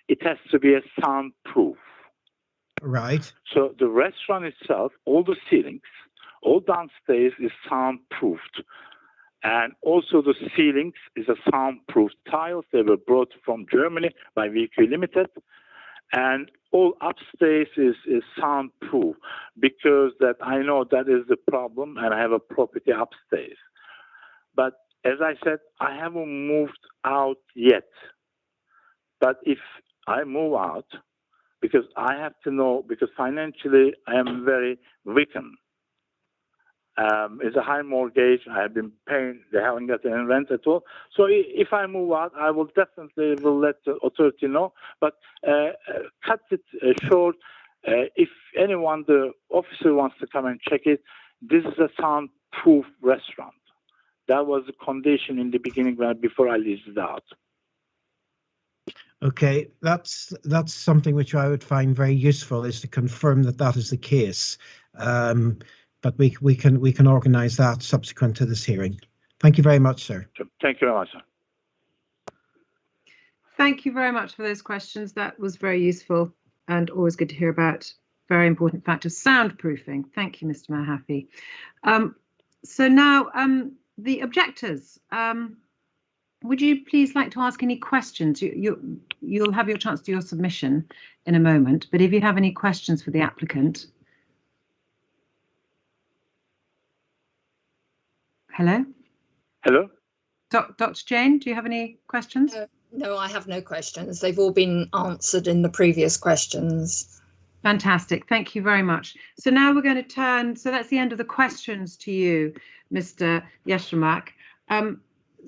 it has to be a soundproof. Right. So the restaurant itself, all the ceilings, all downstairs is soundproofed. And also the ceilings is a soundproof tiles. They were brought from Germany by VQ Limited. And all upstairs is soundproof because that I know that is the problem and I have a property upstairs. But as I said, I haven't moved out yet. But if I move out, because I have to know, because financially I am very weakened. It's a high mortgage. I have been paying. They haven't got any rent at all. So if I move out, I will definitely let the authority know. But cut it short. If anyone, the officer wants to come and check it, this is a soundproof restaurant. That was the condition in the beginning before I leased it out. Okay, that's something which I would find very useful, is to confirm that that is the case. But we can organise that subsequent to this hearing. Thank you very much, sir. Thank you very much, sir. Thank you very much for those questions. That was very useful and always good to hear about very important fact of soundproofing. Thank you, Mr. Mahaffey. So now the objectors. Would you please like to ask any questions? You'll have your chance to do your submission in a moment, but if you have any questions for the applicant. Hello? Hello? Dr. Jane, do you have any questions? No, I have no questions. They've all been answered in the previous questions. Fantastic. Thank you very much. So now we're going to turn, so that's the end of the questions to you, Mr. Yeshramak.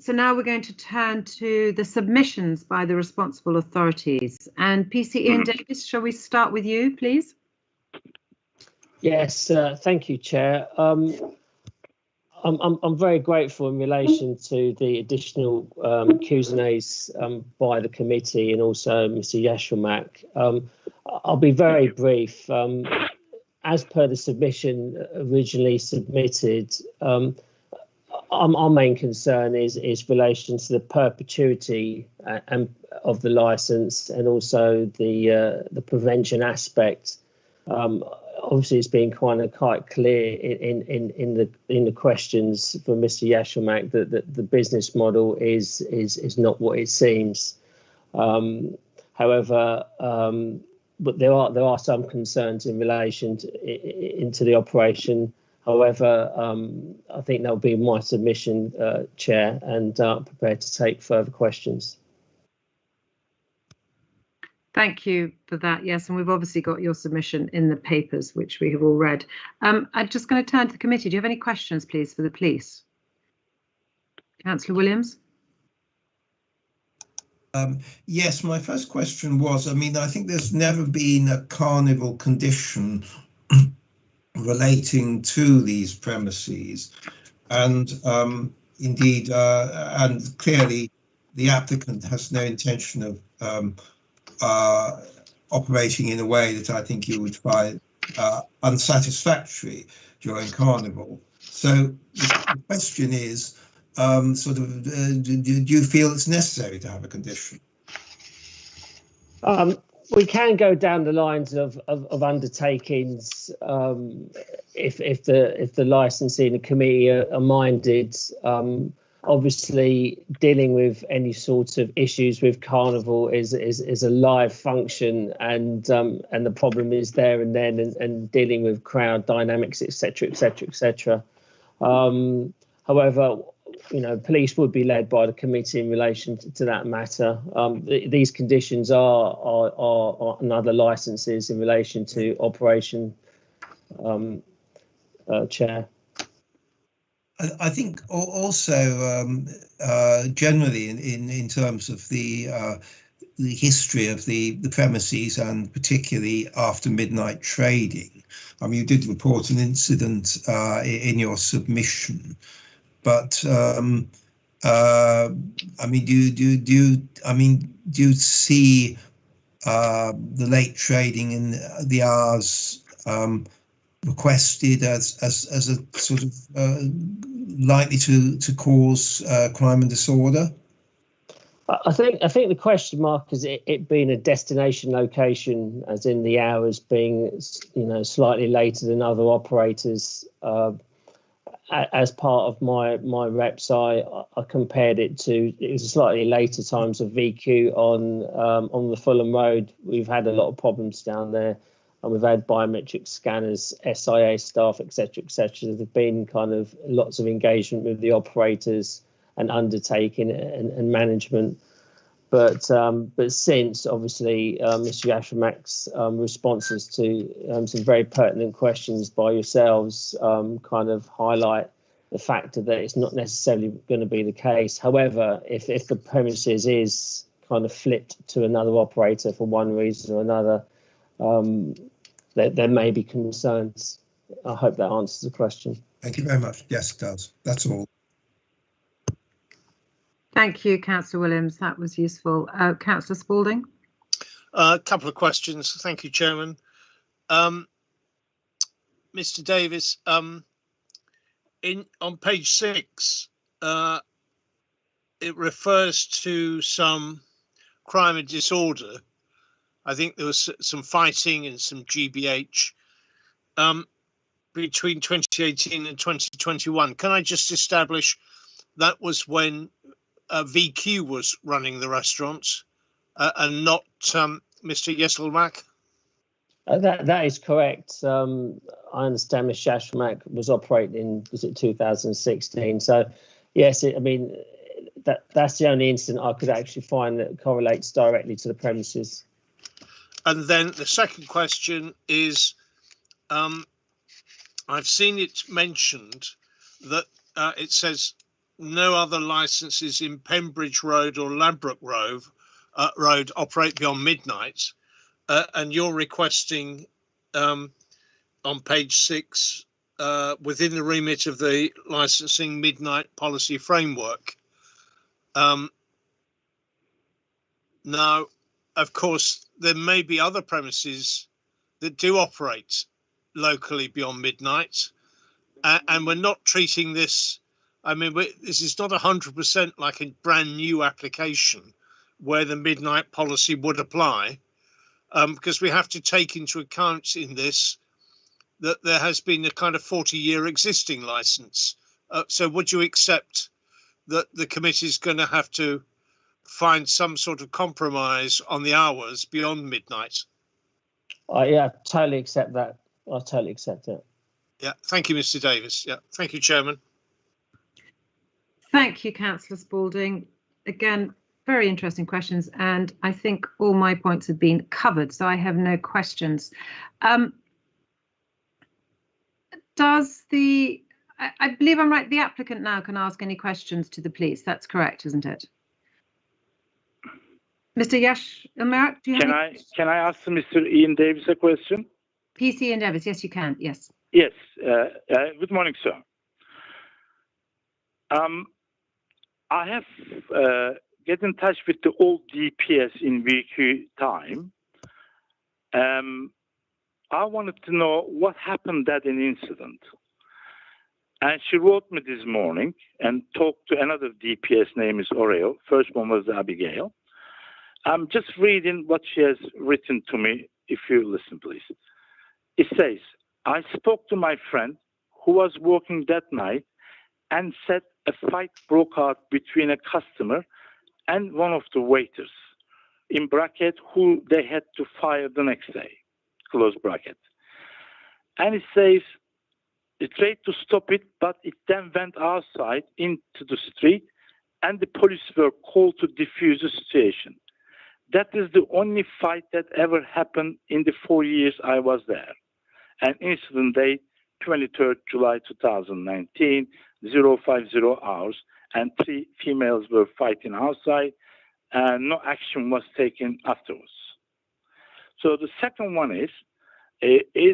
So now we're going to turn to the submissions by the responsible authorities. And PC Ian Davis, shall we start with you, please? Yes, thank you, Chair. I'm very grateful in relation to the additional Q&As by the committee and also Mr. Yeshramak. I'll be very brief. As per the submission originally submitted, our main concern is relation to the perpetuity of the licence and also the prevention aspect. Obviously, it's been quite clear in the questions from Mr. Yeshramak that the business model is not what it seems. However, but there are some concerns in relation into the operation. However, I think that will be my submission, Chair, and prepared to take further questions. Thank you for that. Yes, and we've obviously got your submission in the papers, which we have all read. I'm just going to turn to the committee. Do you have any questions, please, for the police? Councillor Williams. Yes, my first question was, I mean, I think there's never been a carnival condition relating to these premises, and indeed, and clearly the applicant has no intention of operating in a way that I think you would find unsatisfactory during carnival. So the question is, do you feel it's necessary to have a condition? We can go down the lines of undertakings if the licensing committee are minded. Obviously, dealing with any sort of issues with carnival is a live function, and the problem is there and then, and dealing with crowd dynamics, etc., etc., etc. However, police would be led by the committee in relation to that matter. These conditions are another licenses in relation to operation, Chair. I think also generally in terms of the history of the premises, and particularly after midnight trading. I mean, you did report an incident in your submission, but I mean, do you see the late trading in the hours requested as a sort of likely to cause crime and disorder? I think the question mark is it being a destination location, as in the hours being slightly later than other operators. As part of my reps, I compared it was slightly later times of VQ on the Fulham Road. We've had a lot of problems down there, and we've had biometric scanners, SIA staff, etc., etc. There's been kind of lots of engagement with the operators and undertaking and management. But since obviously Mr. Yashramak's responses to some very pertinent questions by yourselves kind of highlight the fact that it's not necessarily going to be the case. However, if the premises is kind of flipped to another operator for one reason or another, there may be concerns. I hope that answers the question. Thank you very much. Yes, it does. That's all. Thank you, Councillor Williams. That was useful. Councillor Spalding. A couple of questions. Thank you, Chairman. Mr. Davis, on page 6, it refers to some crime and disorder. I think there was some fighting and some GBH between 2018 and 2021. Can I just establish that was when VQ was running the restaurants and not Mr. Yesselmack? That is correct. I understand Mr. Yashramak was operating, was it 2016? So, yes, I mean, that's the only incident I could actually find that correlates directly to the premises. And then the second question is, I've seen it mentioned that it says no other licenses in Pembridge Road or Ladbroke Road operate beyond midnight. And you're requesting on page 6, within the remit of the licensing midnight policy framework. Now, of course, there may be other premises that do operate locally beyond midnight, and we're not treating this. I mean, this is not 100% like a brand new application where the midnight policy would apply, because we have to take into account in this that there has been a kind of 40-year existing license. So would you accept that the committee is going to have to find some sort of compromise on the hours beyond midnight? Yeah, totally accept that. I totally accept it. Yeah, thank you, Mr. Davis. Yeah, thank you, Chairman. Thank you, Councillor Spalding. Again, very interesting questions, and I think all my points have been covered, so I have no questions. Does I believe I'm right, the applicant now can ask any questions to the police. That's correct, isn't it? Mr. Yash Ilmerak, do you have Can I ask Mr. Ian Davis a question? PC Ian Davis? Yes, you can. Yes. Yes. Good morning, sir. I have get in touch with the old DPS in VQ time. I wanted to know what happened at an incident. And she wrote me this morning and talked to another DPS, name is Oreo. First one was Abigail. I'm just reading what she has written to me, if you listen, please. It says, I spoke to my friend who was working that night and said a fight broke out between a customer and one of the waiters, in bracket, who they had to fire the next day, close bracket. And it says, they tried to stop it, but it then went outside into the street and the police were called to defuse the situation. That is the only fight that ever happened in the 4 years I was there. And incident date, 23rd July 2019, 050 hours, and 3 females were fighting outside, and no action was taken afterwards. So the second one is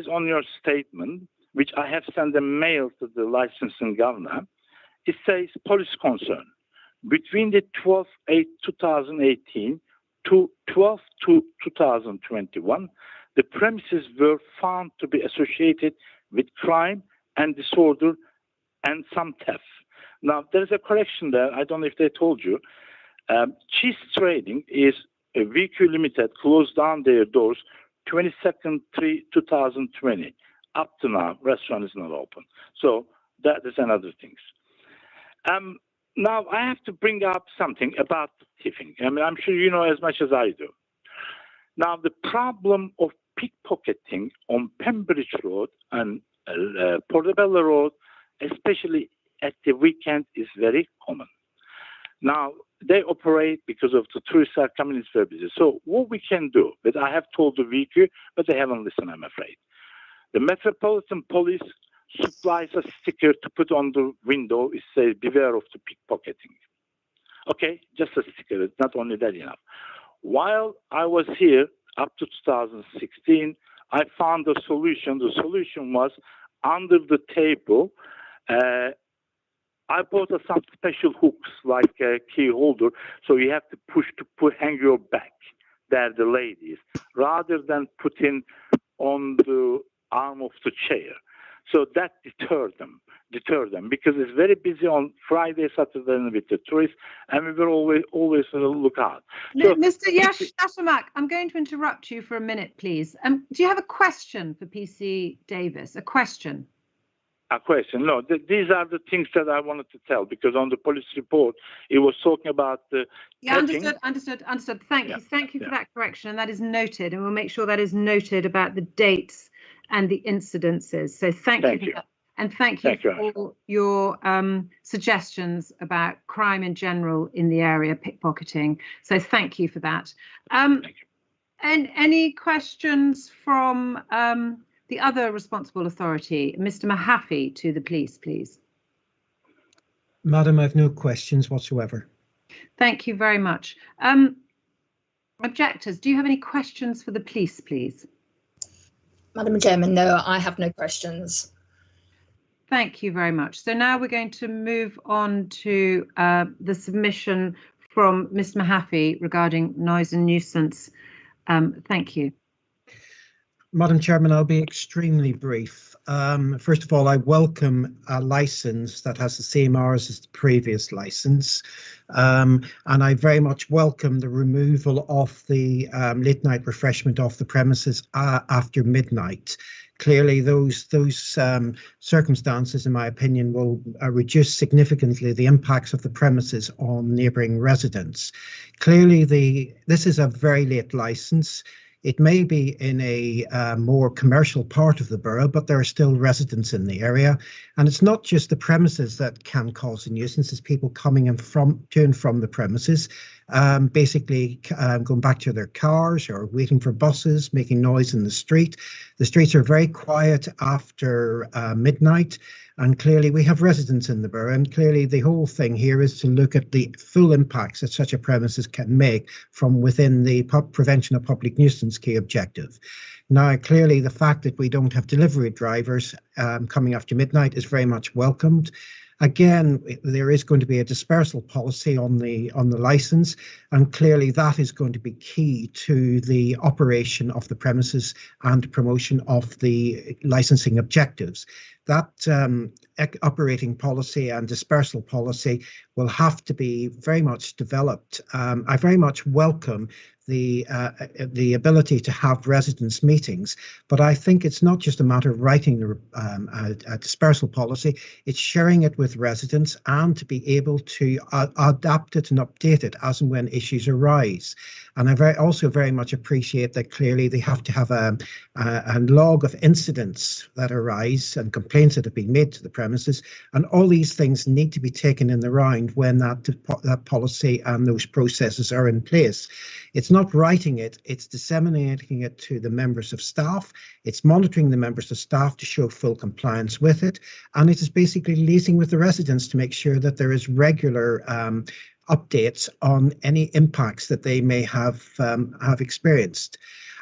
on your statement, which I have sent a mail to the licensing governor. It says police concern. Between the 12/8/2018 to 12/2/2021, the premises were found to be associated with crime and disorder and some theft. Now, there's a correction there. I don't know if they told you. Cheese Trading is a VQ Limited, closed down their doors 22/3/2020. Up to now, restaurant is not open. So that is another thing. Now, I have to bring up something about thieving. I mean, I'm sure you know as much as I do. Now, the problem of pickpocketing on Pembridge Road and Portobello Road, especially at the weekend, is very common. Now, they operate because of the tourists are coming, it's very busy. So what we can do, but I have told the VQ, but they haven't listened, I'm afraid. The Metropolitan Police supplies a sticker to put on the window. It says, beware of the pickpocketing. Okay, just a sticker. It's not only that enough. While I was here up to 2016, I found a solution. The solution was under the table. I bought some special hooks like a key holder. So you have to push to hang your back. There, the ladies, rather than putting on the arm of the chair. So that deterred them because it's very busy on Friday, Saturday with the tourists, and we were always on the lookout. So, Mr. Yash Tashamak, I'm going to interrupt you for a minute, please. Do you have a question for PC Davis? A question? A question? No, these are the things that I wanted to tell, because on the police report, it was talking about the... Yeah, understood. Thank you for that correction, and that is noted, and we'll make sure that is noted about the dates and the incidences. So thank you for that. And thank you for all your suggestions about crime in general in the area, pickpocketing. So thank you for that. And any questions from the other responsible authority, Mr. Mahaffey, to the police, please? Madam, I have no questions whatsoever. Thank you very much. Objectors, do you have any questions for the police, please? Madam Chairman, no, I have no questions. Thank you very much. So now we're going to move on to the submission from Ms. Mahaffey regarding noise and nuisance. Thank you. Madam Chairman, I'll be extremely brief. First of all, I welcome a licence that has the same hours as the previous licence. And I very much welcome the removal of the late night refreshment off the premises after midnight. Clearly, those circumstances, in my opinion, will reduce significantly the impacts of the premises on neighbouring residents. Clearly, this is a very late licence. It may be in a more commercial part of the borough, but there are still residents in the area. And it's not just the premises that can cause a nuisance, it's people coming in to and from the premises. basically going back to their cars or waiting for buses, making noise in the street. The streets are very quiet after midnight. And clearly we have residents in the borough, and clearly the whole thing here is to look at the full impacts that such a premises can make from within the prevention of public nuisance key objective. Now, clearly the fact that we don't have delivery drivers coming after midnight is very much welcomed. Again, there is going to be a dispersal policy on the license, and clearly that is going to be key to the operation of the premises and promotion of the licensing objectives. That operating policy and dispersal policy will have to be very much developed. I very much welcome the ability to have residents meetings, but I think it's not just a matter of writing a dispersal policy, it's sharing it with residents and to be able to adapt it and update it as and when issues arise. And I also very much appreciate that clearly they have to have a log of incidents that arise and complaints that have been made to the premises, and all these things need to be taken in the round when that policy and those processes are in place. It's not writing it, it's disseminating it to the members of staff, it's monitoring the members of staff to show full compliance with it, and it is basically liaising with the residents to make sure that there is regular updates on any impacts that they may have experienced.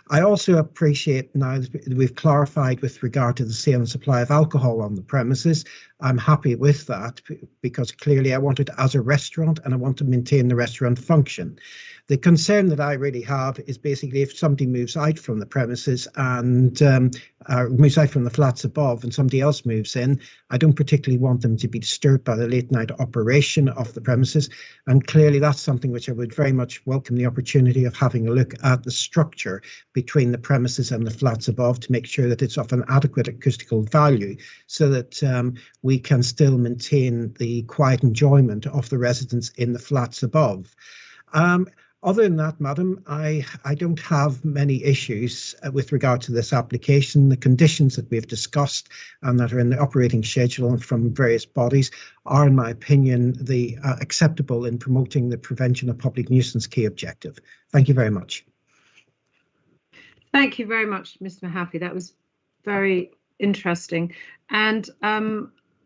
I also appreciate now that we've clarified with regard to the sale and supply of alcohol on the premises. I'm happy with that because clearly I want it as a restaurant and I want to maintain the restaurant function. The concern that I really have is basically if somebody moves out from the premises and moves out from the flats above and somebody else moves in, I don't particularly want them to be disturbed by the late night operation of the premises. And clearly that's something which I would very much welcome the opportunity of having a look at the structure between the premises and the flats above to make sure that it's of an adequate acoustical value so that we can still maintain the quiet enjoyment of the residents in the flats above. Other than that, Madam, I don't have many issues with regard to this application. The conditions that we've discussed and that are in the operating schedule and from various bodies are, in my opinion, the acceptable in promoting the prevention of public nuisance key objective. Thank you very much. Thank you very much, Mr. Mahaffey. That was very interesting. And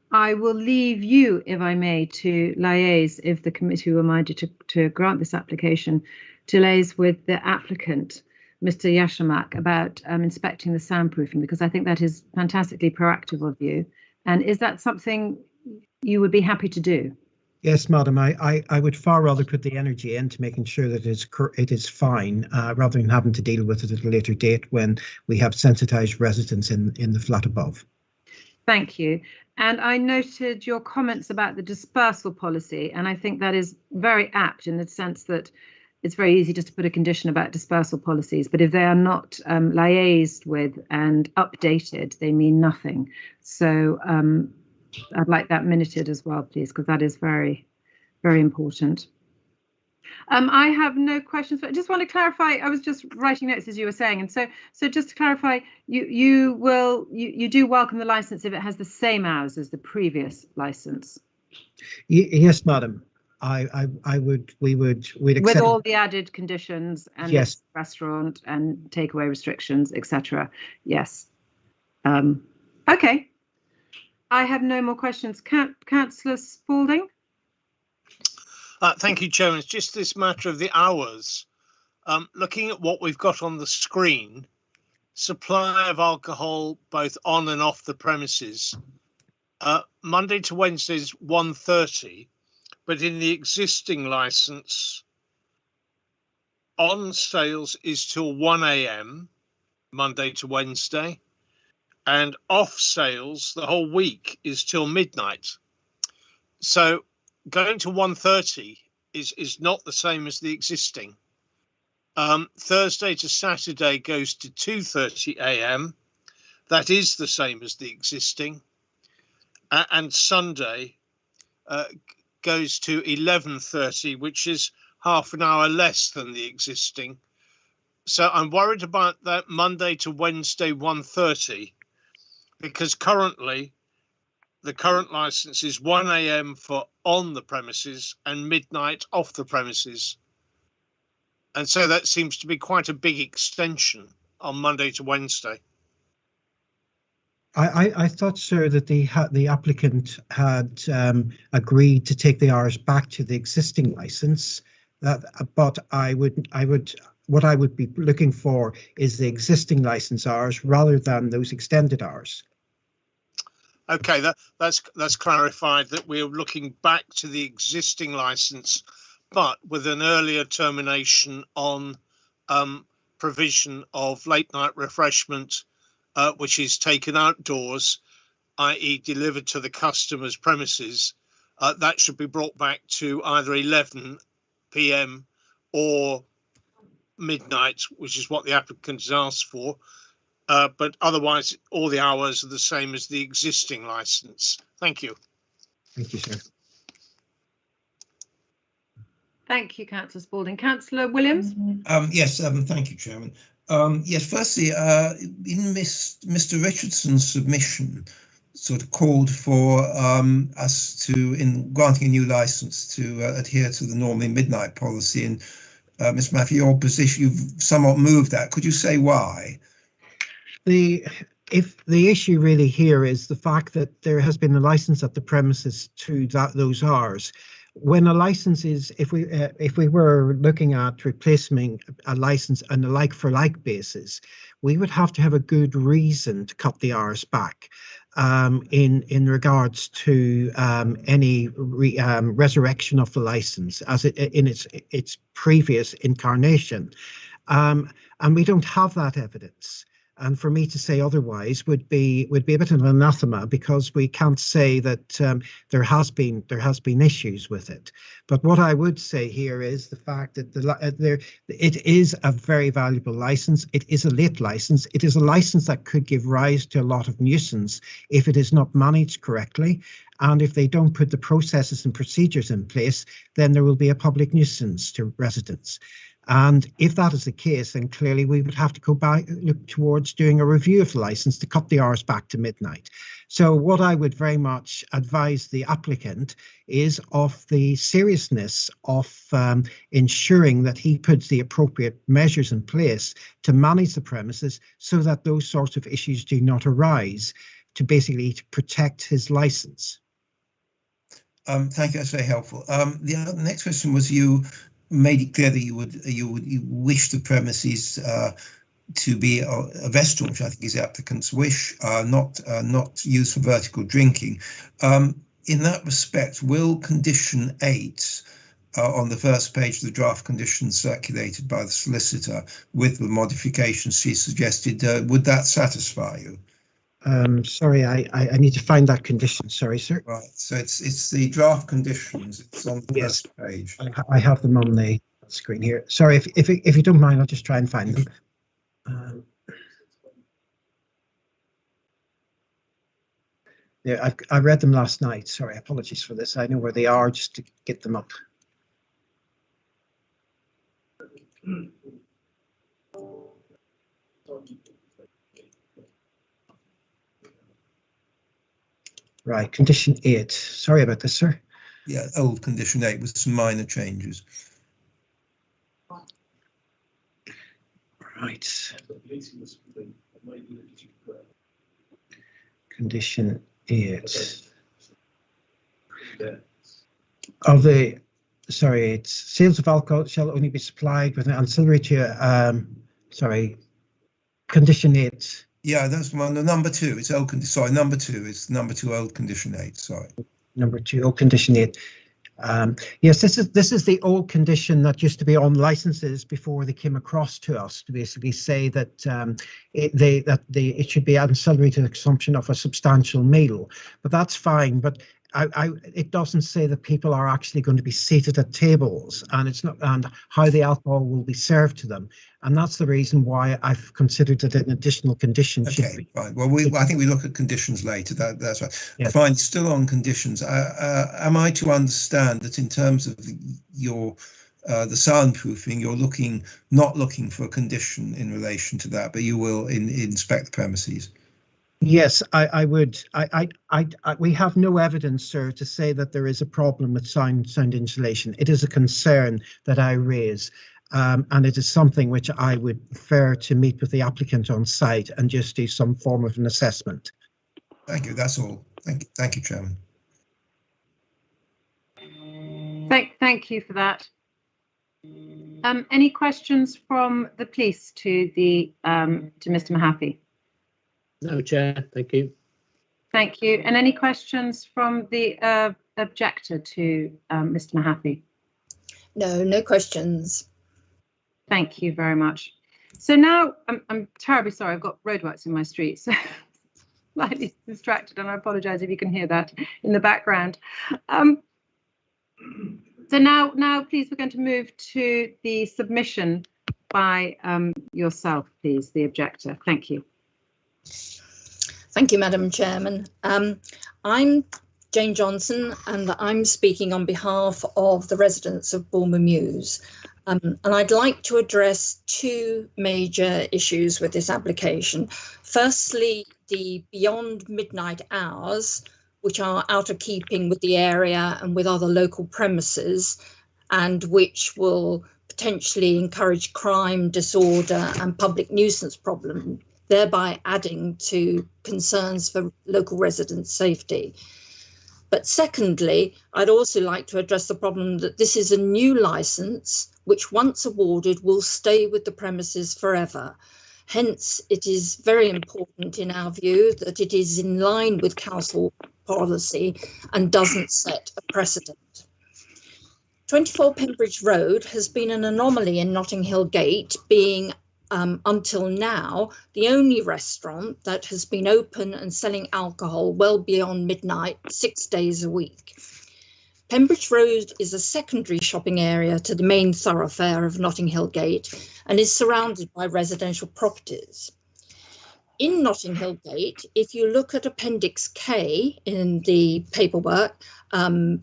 I will leave you, if I may, to liaise, if the committee were minded to grant this application, to liaise with the applicant, Mr. Yashamak, about inspecting the soundproofing, because I think that is fantastically proactive of you. And is that something you would be happy to do? Yes, Madam, I would far rather put the energy into making sure that it is fine, rather than having to deal with it at a later date when we have sensitised residents in the flat above. Thank you. And I noted your comments about the dispersal policy, and I think that is very apt in the sense that it's very easy just to put a condition about dispersal policies, but if they are not liaised with and updated, they mean nothing. So I'd like that minuted as well, please, because that is very, very important. I have no questions, but I just want to clarify. I was just writing notes as you were saying, and so just to clarify, you do welcome the license if it has the same hours as the previous license. Yes, Madam. We'd accept with all the added conditions and yes, restaurant and takeaway restrictions, etc. Yes. Okay. I have no more questions. Councillor Spalding. Thank you, Chairman. It's just this matter of the hours. Looking at what we've got on the screen, supply of alcohol both on and off the premises, Monday to Wednesday is 1:30, but in the existing licence, on sales is till 1 a.m, Monday to Wednesday, and off sales the whole week is till midnight. So going to 1:30 is not the same as the existing. Thursday to Saturday goes to 2:30 a.m. That is the same as the existing. And Sunday goes to 11:30, which is half an hour less than the existing. So I'm worried about that Monday to Wednesday 1:30, because currently the current license is 1 a.m. for on the premises and midnight off the premises. And so that seems to be quite a big extension on Monday to Wednesday. I thought, sir, that the applicant had agreed to take the hours back to the existing license. But what I would be looking for is the existing license hours rather than those extended hours. Okay, that's clarified that we're looking back to the existing license, but with an earlier termination on provision of late night refreshment, which is taken outdoors, i.e. delivered to the customer's premises. That should be brought back to either 11 p.m. or midnight, which is what the applicant has asked for. But otherwise, all the hours are the same as the existing license. Thank you. Thank you, sir. Thank you, Councillor Spalding. Councillor Williams? Yes, thank you, Chairman. Yes, firstly, in Mr. Richardson's submission, sort of called for us to, in granting a new license, to adhere to the normally midnight policy. And Ms. Maffey, your position, you've somewhat moved that. Could you say why? If the issue really here is the fact that there has been a license at the premises to those hours. When a license is, if we were looking at replacing a license on a like-for-like basis, we would have to have a good reason to cut the hours back in regards to any resurrection of the license as in its previous incarnation, and we don't have that evidence. And for me to say otherwise would be a bit of an anathema, because we can't say that there has been issues with it. But what I would say here is the fact that it is a very valuable license. It is a late license. It is a license that could give rise to a lot of nuisance if it is not managed correctly. And if they don't put the processes and procedures in place, then there will be a public nuisance to residents. And if that is the case, then clearly we would have to go back, look towards doing a review of the license to cut the hours back to midnight. So what I would very much advise the applicant is of the seriousness of ensuring that he puts the appropriate measures in place to manage the premises so that those sorts of issues do not arise, to basically to protect his license. Thank you, that's very helpful. The next question was, you made it clear that you wish the premises to be a restaurant, which I think is the applicant's wish, not used for vertical drinking. In that respect, will condition 8 on the first page of the draft conditions circulated by the solicitor with the modifications she suggested, would that satisfy you? Sorry, I need to find that condition. Sorry, sir. Right, so it's the draft conditions. It's on the Yes, first page. I have them on the screen here. Sorry, if you don't mind, I'll just try and find them. Yeah, I read them last night. Sorry, apologies for this. I know where they are, just to get them up. Right, condition 8. Sorry about this, sir. Yeah, old condition 8 with some minor changes. Right. Condition 8. Of the, sorry, it's sales of alcohol shall only be supplied with an ancillary to, sorry, condition 8. Yeah, that's one. The number 2. It's old. Sorry, number 2. It's number 2. Old condition 8. Sorry. Number 2. Old condition 8. Yes, this is the old condition that used to be on licenses before they came across to us, to basically say that it should be ancillary to the consumption of a substantial meal. But that's fine. But it doesn't say that people are actually going to be seated at tables, and it's not, and how the alcohol will be served to them. And that's the reason why I've considered it an additional condition. Okay, fine. Well, I think we look at conditions later. That's right. Yeah. Fine. Still on conditions. Am I to understand that in terms of your the soundproofing, you're not looking for a condition in relation to that, but you will inspect the premises? Yes, I would. We have no evidence, sir, to say that there is a problem with sound insulation. It is a concern that I raise. and it is something which I would prefer to meet with the applicant on site and just do some form of an assessment. Thank you. That's all. Thank you, Chairman. Thank you for that. Any questions from the police to Mr. Mahaffey? No, Chair. Thank you. Thank you. And any questions from the objector to Mr. Mahaffey? No, no questions. Thank you very much. So now I'm terribly sorry. I've got roadworks in my street, so slightly distracted, and I apologise if you can hear that in the background. So now, please, we're going to move to the submission by yourself, please, the objector. Thank you. Thank you, Madam Chairman. I'm Jane Johnson, and I'm speaking on behalf of the residents of Bulmer Mews. And I'd like to address two major issues with this application. Firstly, the beyond midnight hours, which are out of keeping with the area and with other local premises, and which will potentially encourage crime, disorder and public nuisance problems, thereby adding to concerns for local residents' safety. But secondly, I'd also like to address the problem that this is a new licence, which once awarded will stay with the premises forever. Hence, it is very important in our view that it is in line with council policy and doesn't set a precedent. 24 Pembridge Road has been an anomaly in Notting Hill Gate, being until now the only restaurant that has been open and selling alcohol well beyond midnight 6 days a week. Pembridge Road is a secondary shopping area to the main thoroughfare of Notting Hill Gate and is surrounded by residential properties. In Notting Hill Gate, if you look at Appendix K in the paperwork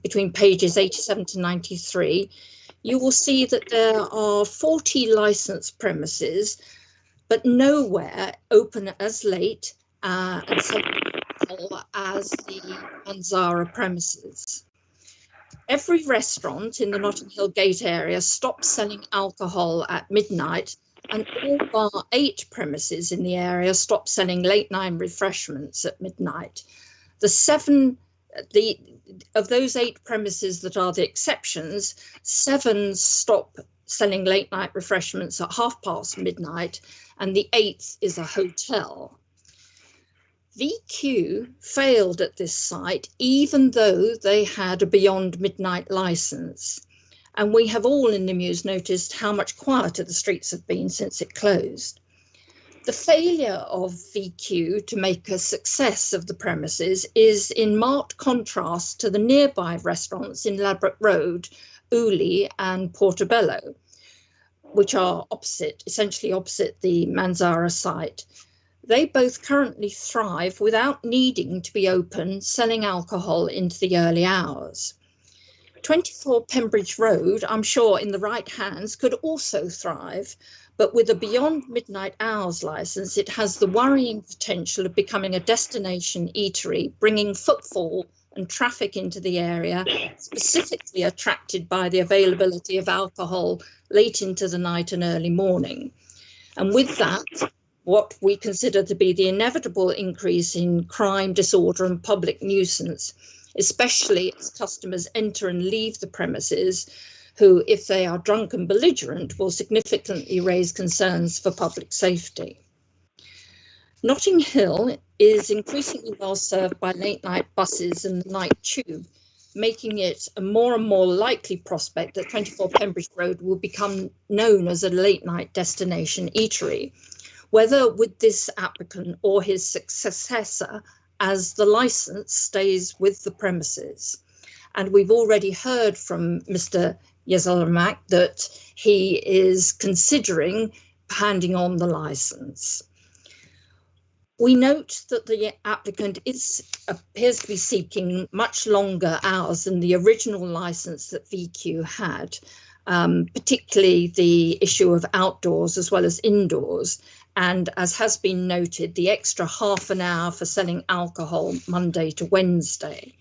between pages 87 to 93, you will see that there are 40 licensed premises, but nowhere open as late and so as the Manzara premises. Every restaurant in the Notting Hill Gate area stops selling alcohol at midnight, and all bar 8 premises in the area stop selling late night refreshments at midnight. Of those 8 premises that are the exceptions, 7 stop selling late night refreshments at midnight, and the 8th is a hotel. VQ failed at this site, even though they had a beyond midnight licence. And we have all in the Mews noticed how much quieter the streets have been since it closed. The failure of VQ to make a success of the premises is in marked contrast to the nearby restaurants in Ladbroke Road, Ely and Portobello, which are essentially opposite the Manzara site. They both currently thrive without needing to be open, selling alcohol into the early hours. 24 Pembridge Road, I'm sure in the right hands, could also thrive, but with a beyond midnight hours licence, it has the worrying potential of becoming a destination eatery, bringing footfall and traffic into the area, specifically attracted by the availability of alcohol late into the night and early morning. And with that, what we consider to be the inevitable increase in crime, disorder and public nuisance, especially as customers enter and leave the premises, who, if they are drunk and belligerent, will significantly raise concerns for public safety. Notting Hill is increasingly well served by late night buses and the night tube, making it a more and more likely prospect that 24 Pembridge Road will become known as a late night destination eatery, whether with this applicant or his successor, as the licence stays with the premises. And we've already heard from Mr. Yezelemak that he is considering handing on the licence. We note that the applicant appears to be seeking much longer hours than the original licence that VQ had, particularly the issue of outdoors as well as indoors. And as has been noted, the extra half an hour for selling alcohol Monday to Wednesday.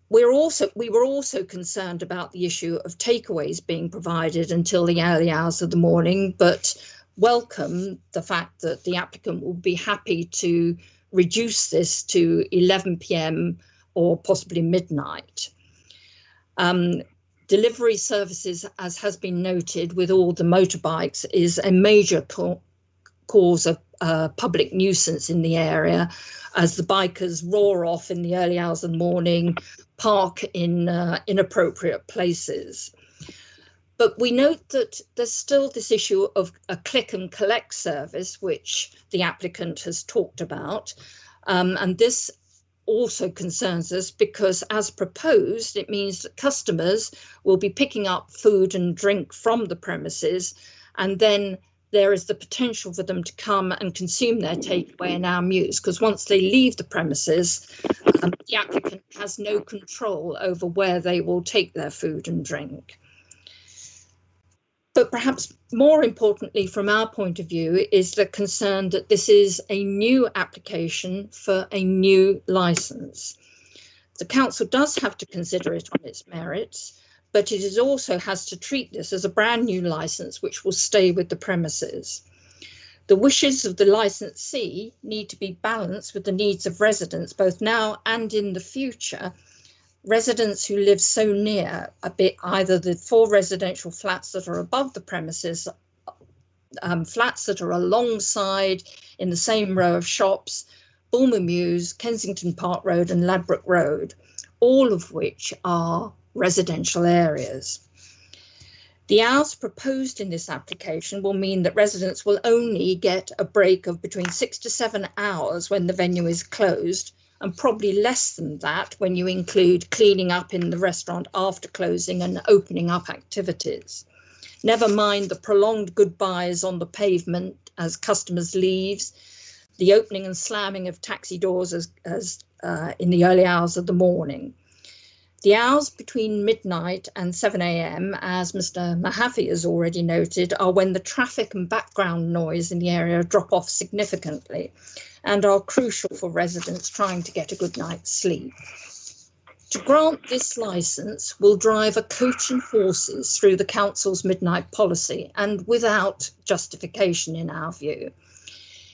we were also concerned about the issue of takeaways being provided until the early hours of the morning, but welcome the fact that the applicant will be happy to reduce this to 11 p.m. or possibly midnight. Delivery services, as has been noted with all the motorbikes, is a major cause of public nuisance in the area, as the bikers roar off in the early hours of the morning, park in inappropriate places. But we note that there's still this issue of a click and collect service, which the applicant has talked about. And this also concerns us because, as proposed, it means that customers will be picking up food and drink from the premises, and then there is the potential for them to come and consume their takeaway in our mews, because once they leave the premises, the applicant has no control over where they will take their food and drink. But perhaps more importantly, from our point of view, is the concern that this is a new application for a new licence. The council does have to consider it on its merits, but it is also has to treat this as a brand new licence which will stay with the premises. The wishes of the licensee need to be balanced with the needs of residents, both now and in the future. Residents who live so near either the 4 residential flats that are above the premises, flats that are alongside in the same row of shops, Bulmer Mews, Kensington Park Road and Ladbroke Road, all of which are residential areas. The hours proposed in this application will mean that residents will only get a break of between 6 to 7 hours when the venue is closed, and probably less than that when you include cleaning up in the restaurant after closing and opening up activities. Never mind the prolonged goodbyes on the pavement as customers leave, the opening and slamming of taxi doors as in the early hours of the morning. The hours between midnight and 7 a.m, as Mr. Mahaffey has already noted, are when the traffic and background noise in the area drop off significantly and are crucial for residents trying to get a good night's sleep. To grant this licence will drive a coach and horses through the council's midnight policy, and without justification in our view.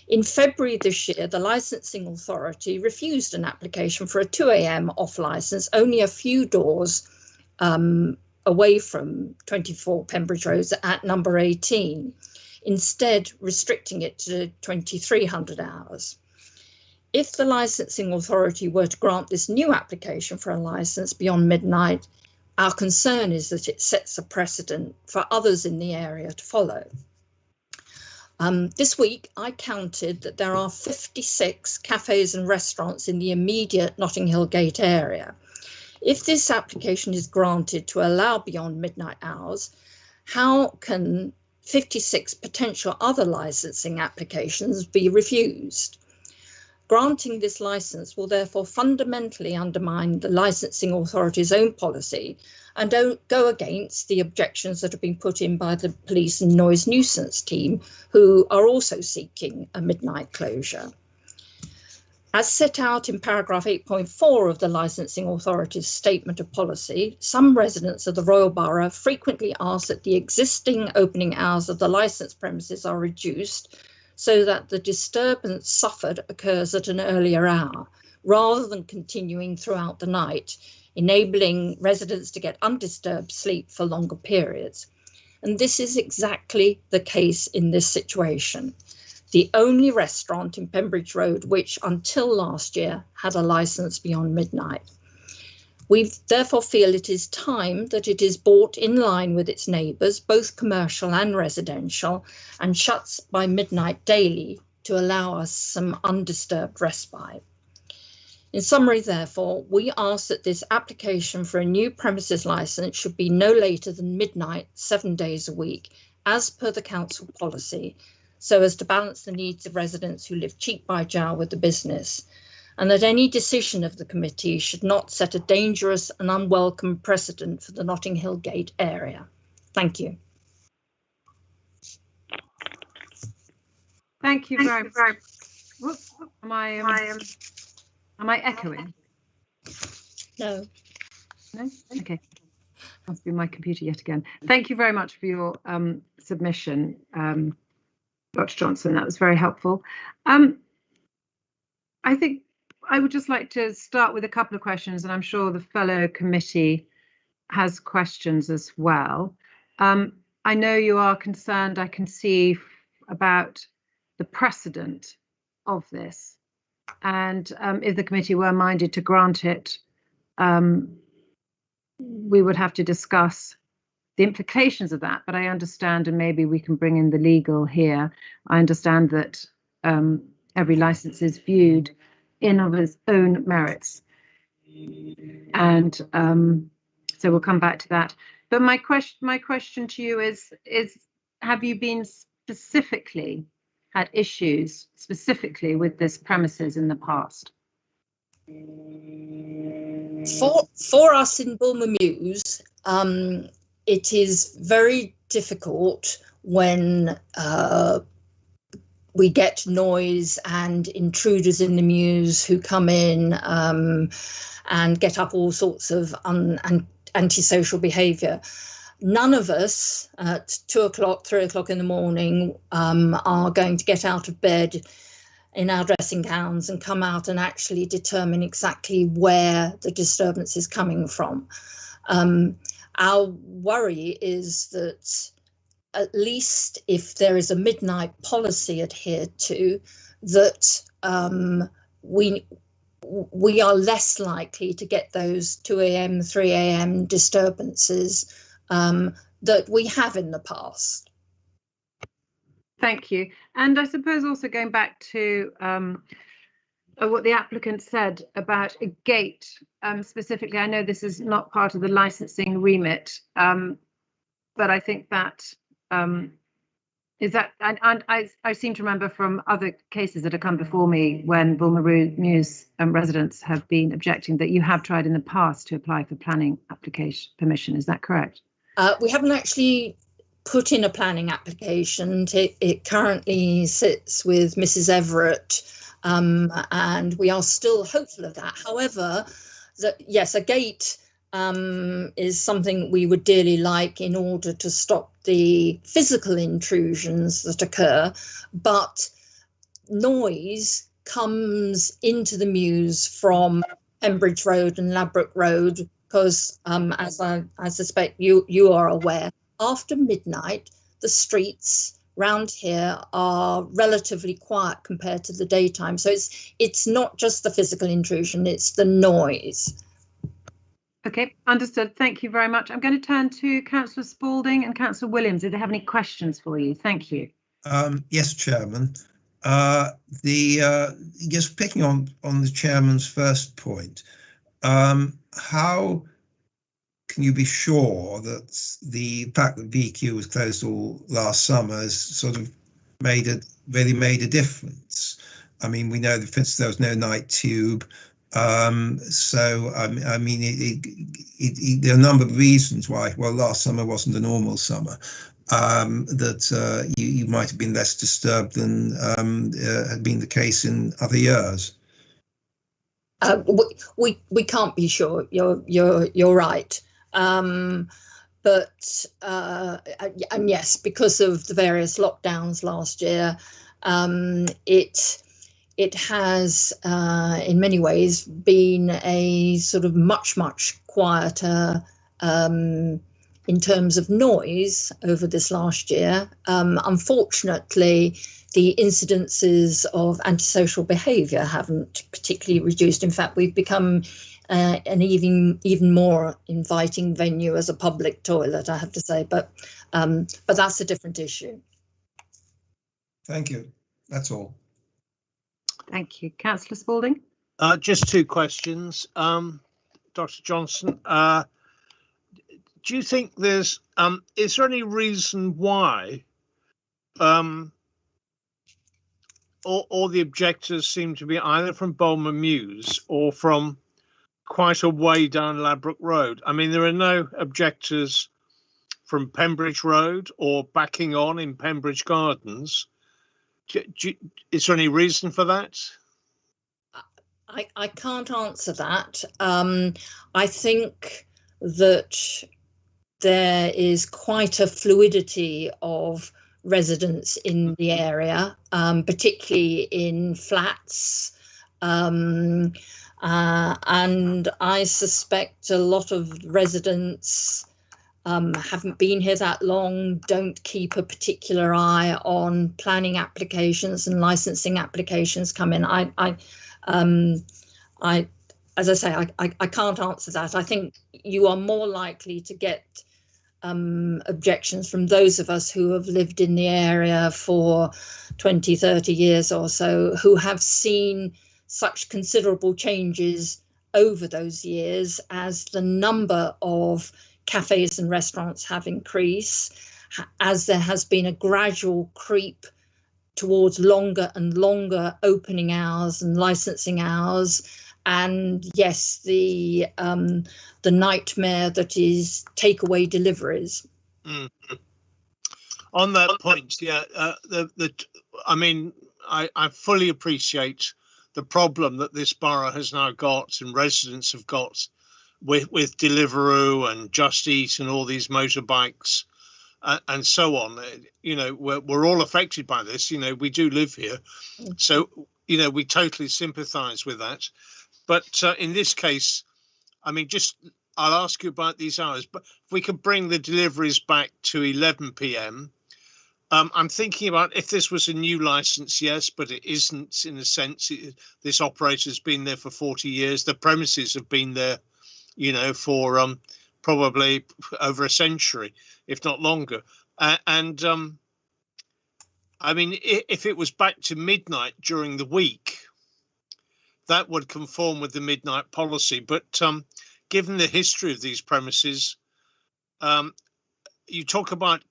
In February this year, the licensing authority refused an application for a 2 a.m. off licence only a few doors away from 24 Pembridge Road at number 18, instead restricting it to 2300 hours. If the licensing authority were to grant this new application for a licence beyond midnight, our concern is that it sets a precedent for others in the area to follow. This week, I counted that there are 56 cafes and restaurants in the immediate Notting Hill Gate area. If this application is granted to allow beyond midnight hours, how can 56 potential other licensing applications be refused? Granting this licence will therefore fundamentally undermine the licensing authority's own policy and go against the objections that have been put in by the police and noise nuisance team, who are also seeking a midnight closure. As set out in paragraph 8.4 of the licensing authority's statement of policy, some residents of the Royal Borough frequently ask that the existing opening hours of the licensed premises are reduced so that the disturbance suffered occurs at an earlier hour, rather than continuing throughout the night, enabling residents to get undisturbed sleep for longer periods. And this is exactly the case in this situation. The only restaurant in Pembridge Road which, until last year, had a licence beyond midnight. We therefore feel it is time that it is brought in line with its neighbours, both commercial and residential, and shuts by midnight daily to allow us some undisturbed respite. In summary, therefore, we ask that this application for a new premises licence should be no later than midnight, 7 days a week, as per the council policy, so as to balance the needs of residents who live cheek by jowl with the business, and that any decision of the committee should not set a dangerous and unwelcome precedent for the Notting Hill Gate area. Thank you. Thank you very much. Whoops, am I echoing? No. No? Okay. Must be my computer yet again. Thank you very much for your submission, Dr. Johnson. That was very helpful. I think I would just like to start with a couple of questions, and I'm sure the fellow committee has questions as well. I know you are concerned, I can see, about the precedent of this. And if the committee were minded to grant it, we would have to discuss the implications of that. But I understand, and maybe we can bring in the legal here, I understand that every license is viewed in of its own merits. And so we'll come back to that. But my question to you is have you been specifically had issues specifically with this premises in the past? For us in Bulmer Mews, it is very difficult when we get noise and intruders in the mews who come in and get up all sorts of antisocial behaviour. None of us at 2 o'clock, 3 o'clock in the morning are going to get out of bed in our dressing gowns and come out and actually determine exactly where the disturbance is coming from. Our worry is that at least if there is a midnight policy adhered to, that we are less likely to get those 2 a.m., 3 a.m. disturbances that we have in the past. Thank you. And I suppose also going back to what the applicant said about a gate specifically, I know this is not part of the licensing remit, but I think that is that, and I seem to remember from other cases that have come before me when Bulmer Mews residents have been objecting that you have tried in the past to apply for planning application permission. Is that correct? We haven't actually put in a planning application. It currently sits with Mrs. Everett, and we are still hopeful of that. However, yes, a gate is something we would dearly like in order to stop the physical intrusions that occur, but noise comes into the mews from Pembridge Road and Ladbroke Road because, as I suspect you are aware, after midnight, the streets round here are relatively quiet compared to the daytime. So it's not just the physical intrusion, it's the noise. Okay, understood. Thank you very much. I'm going to turn to Councillor Spalding and Councillor Williams. Do they have any questions for you? Thank you. Yes, Chairman. Just picking on the Chairman's first point, how can you be sure that the fact that BQ was closed all last summer has sort of really made a difference? I mean, we know that, for instance, there was no night tube. So I mean, there are a number of reasons why. Well, last summer wasn't a normal summer. That you might have been less disturbed than had been the case in other years. We can't be sure. You're right. But and yes, because of the various lockdowns last year, it has in many ways been a sort of much quieter in terms of noise over this last year. Unfortunately, the incidences of antisocial behaviour haven't particularly reduced. In fact, we've become an even more inviting venue as a public toilet, I have to say, but that's a different issue. Thank you. That's all. Thank you. Councillor Spalding? Just two questions. Dr. Johnson, do you think is there any reason why all the objectors seem to be either from Bulmer Mews or from quite a way down Ladbroke Road? I mean, there are no objectors from Pembridge Road or backing on in Pembridge Gardens. Is there any reason for that? I can't answer that. I think that there is quite a fluidity of residents in the area, particularly in flats. And I suspect a lot of residents haven't been here that long, don't keep a particular eye on planning applications and licensing applications come in. As I say, I can't answer that. I think you are more likely to get objections from those of us who have lived in the area for 20, 30 years or so, who have seen such considerable changes over those years as the number of cafes and restaurants have increased, as there has been a gradual creep towards longer and longer opening hours and licensing hours. And yes, the nightmare that is takeaway deliveries. Mm-hmm. On that point, yeah, I mean, I fully appreciate the problem that this borough has now got and residents have got with Deliveroo and Just Eat and all these motorbikes and so on. You know, we're all affected by this. You know, we do live here, so you know we totally sympathise with that. But in this case, I mean, I'll ask you about these hours, but if we could bring the deliveries back to 11 p.m. I'm thinking about if this was a new license, yes, but it isn't in a sense. This operator's been there for 40 years. The premises have been there, you know, for probably over a century, if not longer. I mean, if it was back to midnight during the week, that would conform with the midnight policy. But given the history of these premises, you talk about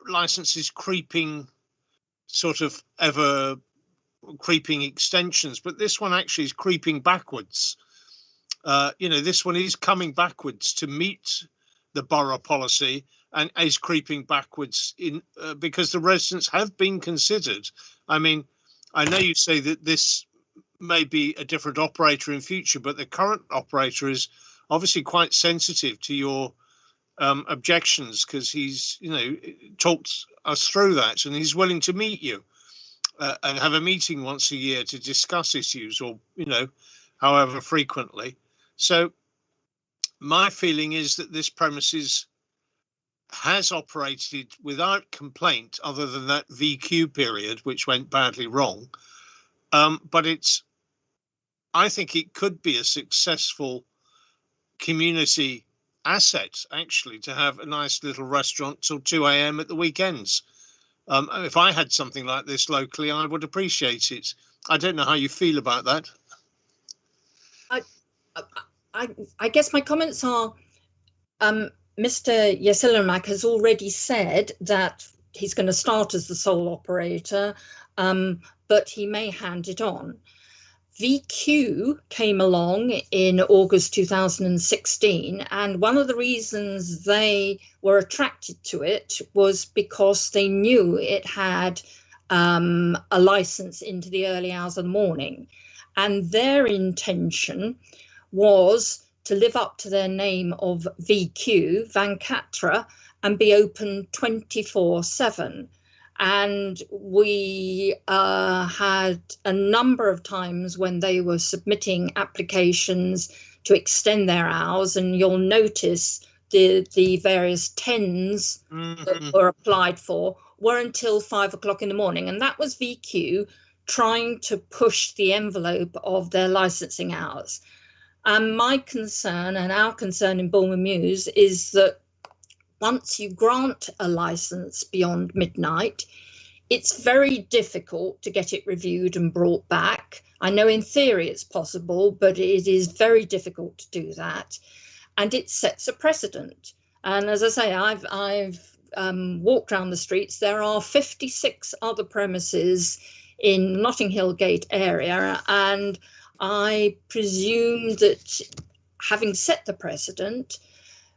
licenses creeping, sort of ever creeping extensions, but this one actually is creeping backwards. You know, this one is coming backwards to meet the borough policy and is creeping backwards in because the residents have been considered. I mean, I know you say that this may be a different operator in future, but the current operator is obviously quite sensitive to your objections, because he's, you know, talked us through that, and he's willing to meet you and have a meeting once a year to discuss issues, or, you know, however frequently. So my feeling is that this premises has operated without complaint, other than that VQ period, which went badly wrong. But I think it could be a successful community asset, actually, to have a nice little restaurant till 2 a.m. at the weekends. If I had something like this locally, I would appreciate it. I don't know how you feel about that. I guess my comments are, Mr. Yesilimak has already said that he's going to start as the sole operator, but he may hand it on. VQ came along in August 2016, and one of the reasons they were attracted to it was because they knew it had a license into the early hours of the morning, and their intention was to live up to their name of VQ, Van Catra, and be open 24/7. And we had a number of times when they were submitting applications to extend their hours, and you'll notice the various 10s that were applied for were until 5 o'clock in the morning. And that was VQ trying to push the envelope of their licensing hours. And my concern, and our concern in Bulmer Mews, is that once you grant a license beyond midnight, it's very difficult to get it reviewed and brought back. I know in theory it's possible, but it is very difficult to do that. And it sets a precedent. And as I say, I've walked around the streets. There are 56 other premises in Notting Hill Gate area. And I presume that having set the precedent,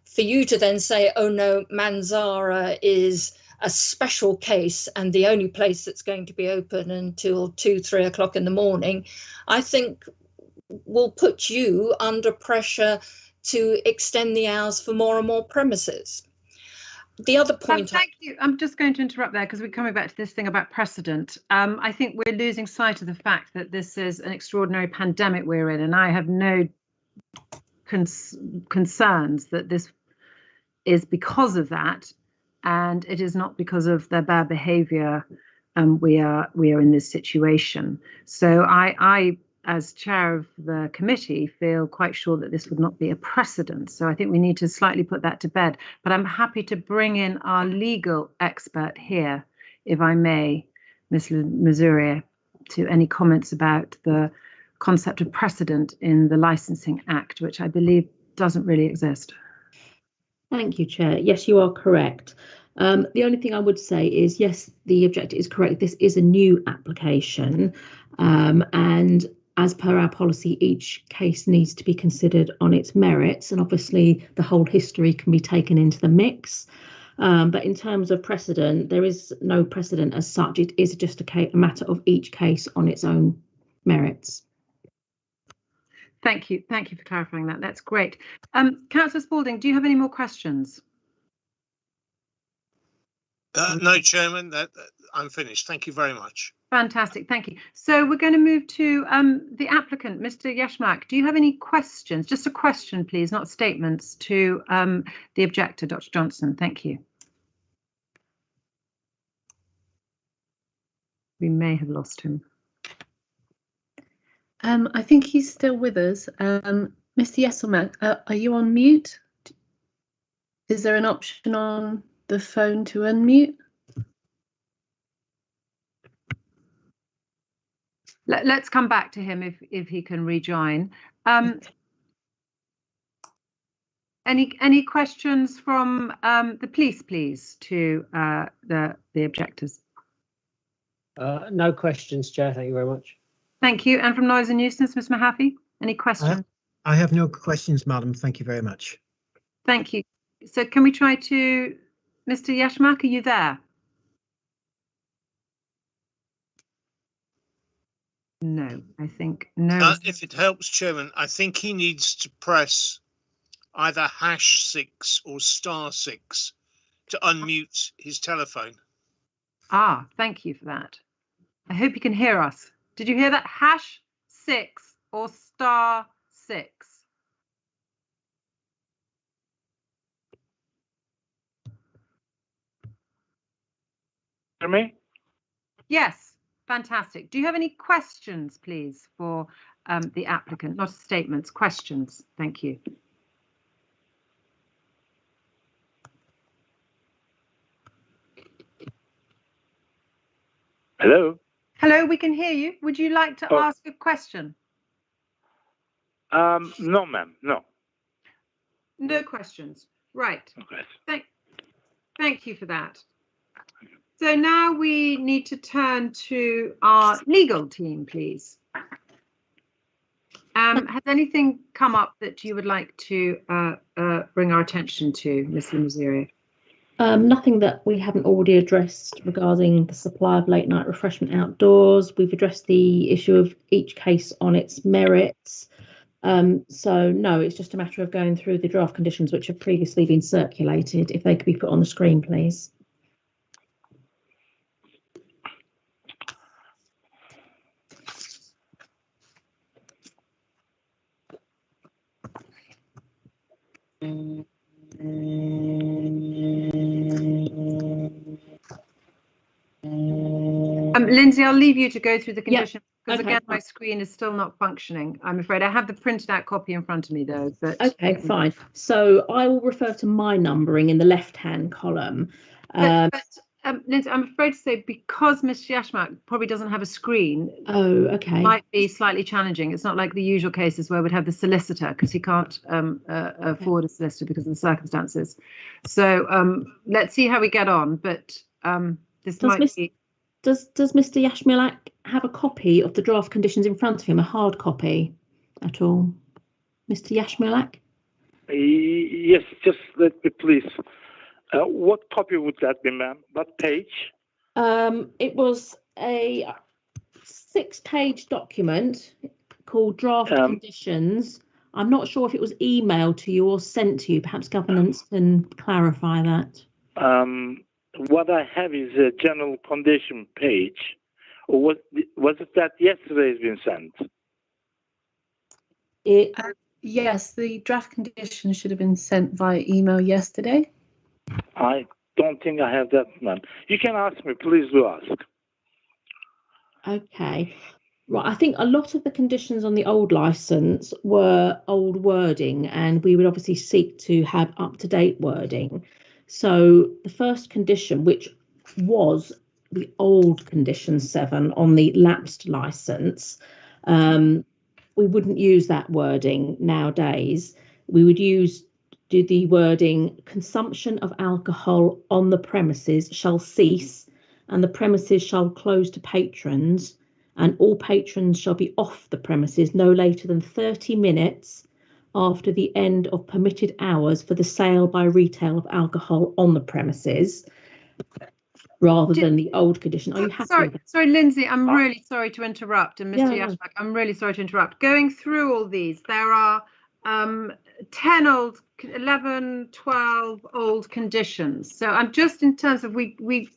for you to then say, oh no, Manzara is a special case and the only place that's going to be open until 2, 3 o'clock in the morning, I think will put you under pressure to extend the hours for more and more premises. The other point. Thank you. I'm just going to interrupt there because we're coming back to this thing about precedent. I think we're losing sight of the fact that this is an extraordinary pandemic we're in, and I have no concerns that this is because of that, and it is not because of their bad behaviour. We are in this situation. So I, as chair of the committee, feel quite sure that this would not be a precedent. So I think we need to slightly put that to bed. But I'm happy to bring in our legal expert here, if I may, Ms. Missouri, to any comments about the concept of precedent in the Licensing Act, which I believe doesn't really exist. Thank you, Chair. Yes, you are correct. The only thing I would say is, yes, the objector is correct. This is a new application, and as per our policy, each case needs to be considered on its merits, and obviously the whole history can be taken into the mix. But in terms of precedent, there is no precedent as such. It is just a matter of each case on its own merits. Thank you. Thank you for clarifying that. That's great. Councillor Spalding, do you have any more questions? No, Chairman, I'm finished. Thank you very much. Fantastic. Thank you. So we're going to move to the applicant, Mr. Yashmak. Do you have any questions? Just a question, please, not statements, to the objector, Dr. Johnson. Thank you. We may have lost him. I think he's still with us. Mr. Yesselman, are you on mute? Is there an option on the phone to unmute? Let's come back to him if he can rejoin. Any questions from the police, please, to the objectors? No questions, Chair. Thank you very much. Thank you. And from Noise and Nuisance, Ms. Mahaffey, any questions? I have no questions, Madam. Thank you very much. Thank you. So can we try to, Mr. Yashmak, are you there? No, I think no. If it helps, Chairman, I think he needs to press either #6 or *6 to unmute his telephone. Ah, thank you for that. I hope you can hear us. Did you hear that? #6 or *6? Hear me? Yes, fantastic. Do you have any questions, please, for the applicant? Not statements, questions. Thank you. Hello? Hello, we can hear you. Would you like to ask a question? No, ma'am, no. No questions. Right. Okay. Thank you for that. So now we need to turn to our legal team, please. Has anything come up that you would like to bring our attention to, Ms. Limaziri? Nothing that we haven't already addressed regarding the supply of late night refreshment outdoors. We've addressed the issue of each case on its merits. So no, it's just a matter of going through the draft conditions which have previously been circulated. If they could be put on the screen, please. Lindsay, I'll leave you to go through the conditions because okay, again, my screen is still not functioning. I'm afraid I have the printed out copy in front of me though. But okay, fine. So I will refer to my numbering in the left-hand column. Lindsay, I'm afraid to say because Ms. Yashmak probably doesn't have a screen. Oh, okay. It might be slightly challenging. It's not like the usual cases where we'd have the solicitor because he can't afford a solicitor because of the circumstances. So let's see how we get on. But this might be. Does Mr. Yashmilak have a copy of the draft conditions in front of him, a hard copy at all? Mr. Yashmilak? Yes, just let me please. What copy would that be, ma'am? What page? It was a 6-page document called Draft Conditions I'm not sure if it was emailed to you or sent to you. Perhaps governance can clarify that. What I have is a general condition page. Or was it that yesterday has been sent? Yes, the draft conditions should have been sent via email yesterday. I don't think I have that, man. You can ask me, please do ask. Okay. Right, I think a lot of the conditions on the old license were old wording, and we would obviously seek to have up-to-date wording. So the first condition, which was the old condition 7 on the lapsed license, we wouldn't use that wording nowadays. We would do the wording, consumption of alcohol on the premises shall cease and the premises shall close to patrons, and all patrons shall be off the premises no later than 30 minutes after the end of permitted hours for the sale by retail of alcohol on the premises, rather than the old condition. Are you happy with that? Sorry, Lindsay, I'm really sorry to interrupt. And Mr. Yeah. Yashmak, I'm really sorry to interrupt. Going through all these, there are 11, 12 old conditions. So I'm just in terms of we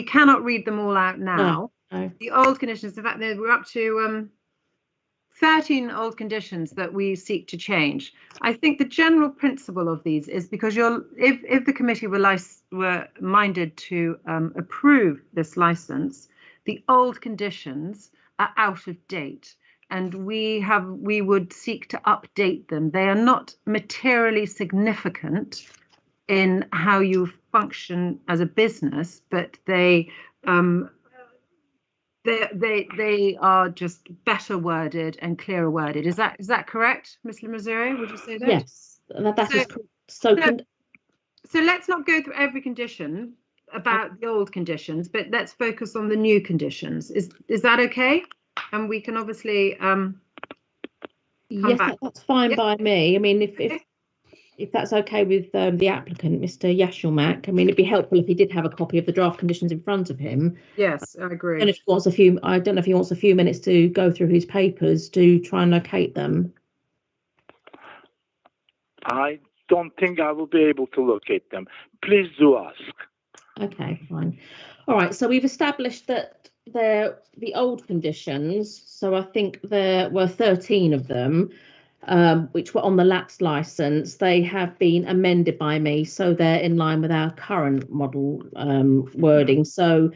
cannot read them all out now. No. The old conditions, in fact, we're up to 13 old conditions that we seek to change. I think the general principle of these is because if the committee were minded to approve this license, the old conditions are out of date, and we would seek to update them. They are not materially significant in how you function as a business, but they are just better worded and clearer worded. Is that correct, Ms. Lamazuri? Would you say that? Yes, that is correct. So let's not go through every condition about the old conditions, but let's focus on the new conditions. Is that okay? And we can obviously yes, that's fine by me. I mean, if that's okay with the applicant, Mr. Yashmak, I mean, it'd be helpful if he did have a copy of the draft conditions in front of him. Yes, I agree. And if he wants I don't know if he wants a few minutes to go through his papers to try and locate them. I don't think I will be able to locate them. Please do ask. Okay, fine. All right, so we've established that they're the old conditions. So I think there were 13 of them, which were on the lapsed license. They have been amended by me, so they're in line with our current model wording. So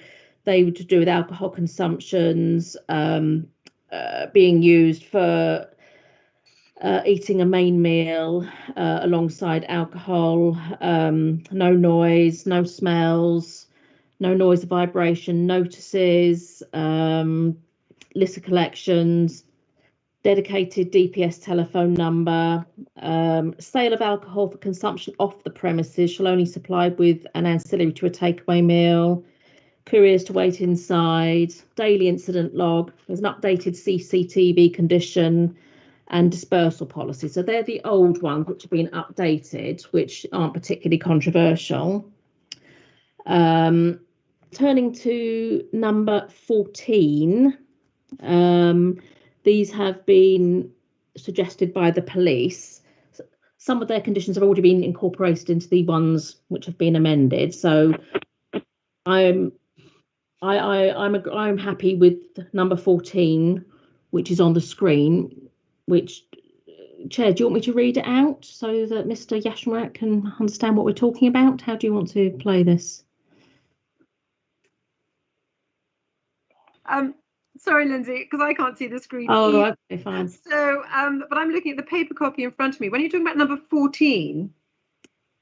they were to do with alcohol consumptions, being used for eating a main meal alongside alcohol, no noise, no smells, no noise or vibration notices, litter collections, dedicated DPS telephone number, sale of alcohol for consumption off the premises shall only supplied with an ancillary to a takeaway meal, couriers to wait inside, daily incident log, there's an updated CCTV condition and dispersal policy. So they're the old ones which have been updated, which aren't particularly controversial. Turning to number 14, these have been suggested by the police. Some of their conditions have already been incorporated into the ones which have been amended. So I'm happy with number 14, which is on the screen. Which, Chair, do you want me to read it out so that Mr. Yashmak can understand what we're talking about? How do you want to play this? Sorry, Lindsay, because I can't see the screen. Oh, okay, fine. So, but I'm looking at the paper copy in front of me. When you're talking about number 14,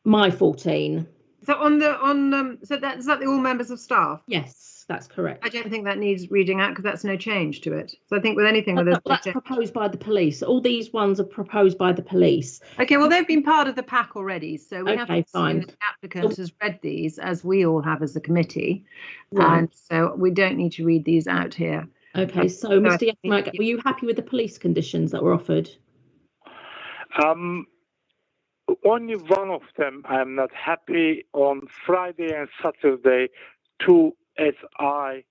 my 14. So so is that the all members of staff? Yes, that's correct. I don't think that needs reading out because that's no change to it. So I think with anything where that's proposed by the police. All these ones are proposed by the police. Okay, well they've been part of the pack already, so we have to fine. assume that the applicant has read these, as we all have as a committee, right. And so we don't need to read these out here. Okay, so Mr. Yashmak, were you happy with the police conditions that were offered? Only one of them I'm not happy. On Friday and Saturday, 2 SI,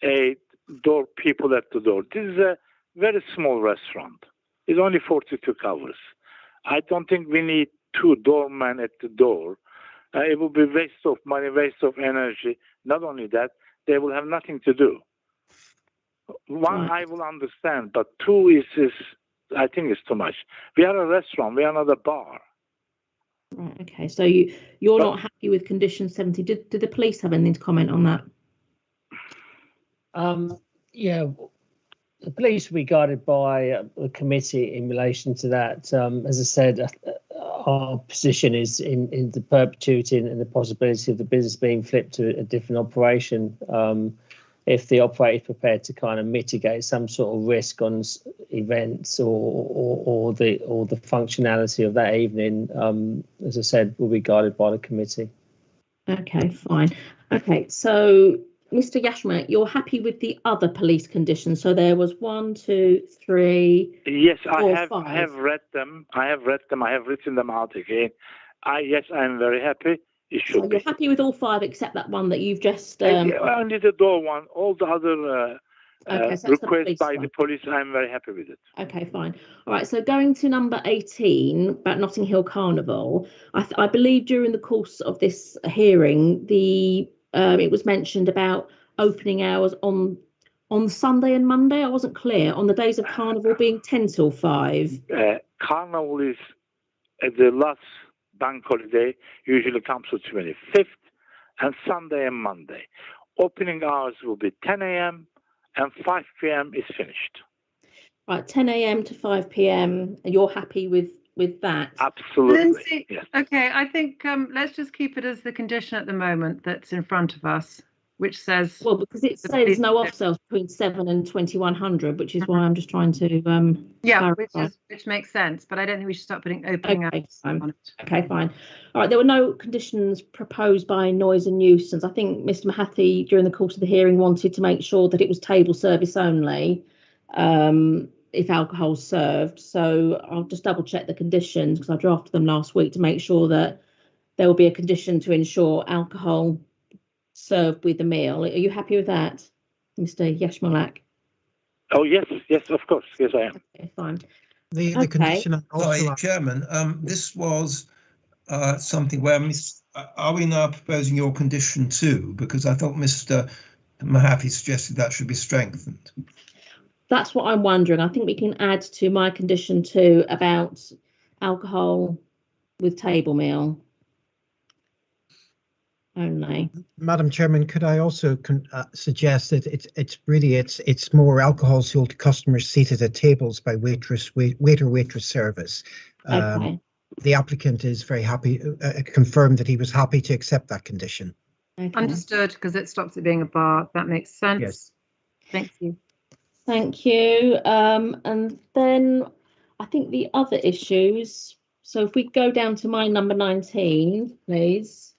8 door people at the door. This is a very small restaurant. It's only 42 covers. I don't think we need 2 doormen at the door. It will be waste of money, waste of energy. Not only that, they will have nothing to do. One, I will understand, but 2 is I think it's too much. We are a restaurant. We are not a bar. Right. Okay. So you're not happy with condition 70. Did the police have anything to comment on that? Yeah, the police will be guided by the committee in relation to that. As I said, our position is in the perpetuity and the possibility of the business being flipped to a different operation. If the operator is prepared to kind of mitigate some sort of risk on events or the functionality of that evening, as I said, will be guided by the committee. Okay, fine. Okay, so Mr. Yashmak, you're happy with the other police conditions? So there was 1, 2, 3. Yes, 4, I 5. have read them. I have written them out again. Yes, I'm very happy. It should So you're happy with all 5 except that one that you've just. Only the door one. All the other so requests by the police, I'm very happy with it. Okay, fine. All right. So going to number 18 about Notting Hill Carnival, I believe during the course of this hearing, it was mentioned about opening hours on Sunday and Monday. I wasn't clear on the days of Carnival being 10 till 5. Carnival is the last bank holiday, usually comes to 25th, and Sunday and Monday. Opening hours will be 10 a.m. and 5 p.m. is finished. Right, 10 a.m. to 5 p.m. You're happy with that? Absolutely. Lindsay, yes. Okay, I think let's just keep it as the condition at the moment that's in front of us, which says... Well, because it says no off sales between 7 and 2100, which is why I'm just trying to clarify. which makes sense, but I don't think we should start putting opening hours on it. Okay, fine. All right, there were no conditions proposed by noise and nuisance. I think Mr. Mahathi, during the course of the hearing, wanted to make sure that it was table service only, if alcohol's served. So I'll just double check the conditions because I drafted them last week to make sure that there will be a condition to ensure alcohol served with the meal. Are you happy with that, Mr. Yashmalak? Oh, yes, of course. Yes, I am. Okay, fine. The condition also... Sorry, Chairman, this was something where are we now proposing your condition 2? Because I thought Mr. Mahathi suggested that should be strengthened. That's what I'm wondering. I think we can add to my condition 2 about alcohol with table meal only. Madam Chairman, could I also suggest that it's more alcohol sold to customers seated at tables by waiter-waitress service. Okay. The applicant is very happy, confirmed that he was happy to accept that condition. Okay. Understood, because it stops it being a bar. That makes sense. Yes. Thank you. Thank you. And then I think the other issues. So if we go down to my number 19, please.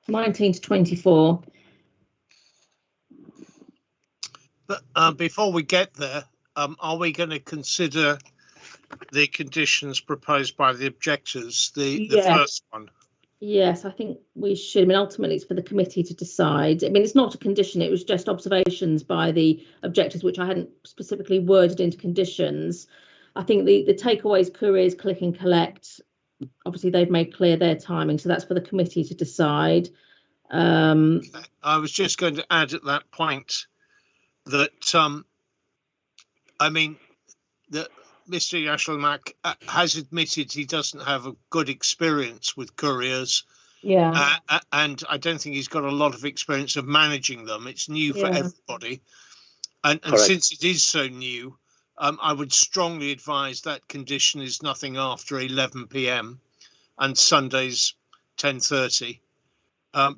19 to 24. But before we get there, are we going to consider the conditions proposed by the objectors, the first one? Yes, I think we should. I mean, ultimately, it's for the committee to decide. I mean, it's not a condition. It was just observations by the objectors, which I hadn't specifically worded into conditions. I think the takeaways, couriers, click and collect, obviously, they've made clear their timing. So that's for the committee to decide. I was just going to add at that point that, I mean, that Mr. Yashlimak has admitted he doesn't have a good experience with couriers. Yeah. And I don't think he's got a lot of experience of managing them. It's new for everybody. And since it is so new, I would strongly advise that condition is nothing after 11 p.m. and Sundays 10:30,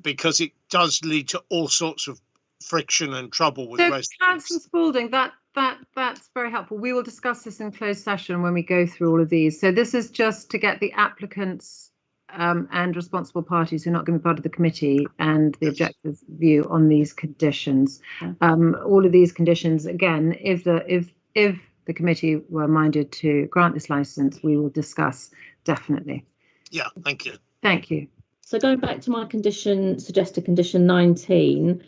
because it does lead to all sorts of friction and trouble with residents. Councillor Spalding, that's very helpful. We will discuss this in closed session when we go through all of these. So this is just to get the applicants and responsible parties who are not going to be part of the committee and the objectors' view on these conditions. All of these conditions, again, if the committee were minded to grant this licence, we will discuss definitely. Yeah, thank you. Thank you. So going back to my suggested condition 19,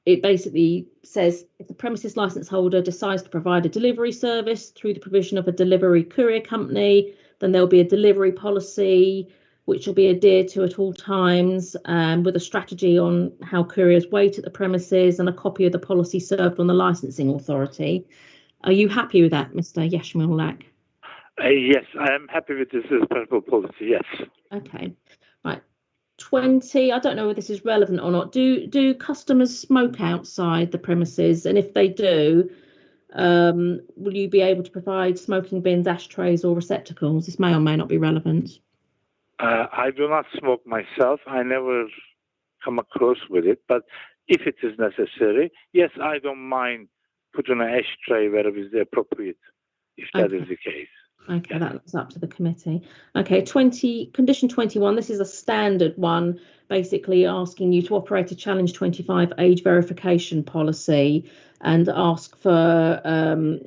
it basically says if the premises license holder decides to provide a delivery service through the provision of a delivery courier company, then there'll be a delivery policy which will be adhered to at all times, with a strategy on how couriers wait at the premises and a copy of the policy served on the licensing authority. Are you happy with that, Mr. Yashmulak? Yes, I am happy with this as purple policy, yes. Okay, right. 20, I don't know whether this is relevant or not. Do customers smoke outside the premises? And if they do, will you be able to provide smoking bins, ashtrays or receptacles? This may or may not be relevant. I do not smoke myself. I never come across with it. But if it is necessary, yes, I don't mind putting an ashtray wherever is appropriate, if that is the case. Okay, that's up to the committee. Okay, condition 21, this is a standard one, basically asking you to operate a Challenge 25 age verification policy and ask for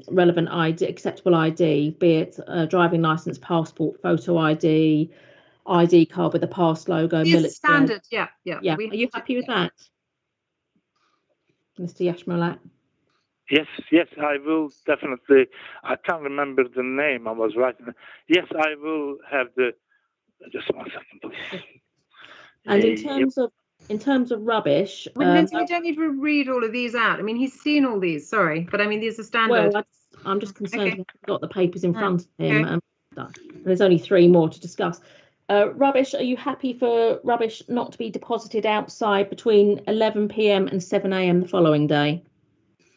relevant ID, acceptable ID, be it driving license, passport, photo ID, ID card with a pass logo. It's standard, yeah. Are you happy with that, Mr. Yashmulak? Yes, I will definitely. I can't remember the name. I was writing. Yes, I will have the. Just 1 second, please. And in terms of rubbish, Lindsay, we don't need to read all of these out. I mean, he's seen all these. Sorry, but I mean, these are standard. Well, I'm just concerned he's got the papers in front of him. And there's only 3 more to discuss. Rubbish. Are you happy for rubbish not to be deposited outside between 11 p.m. and 7 a.m. the following day?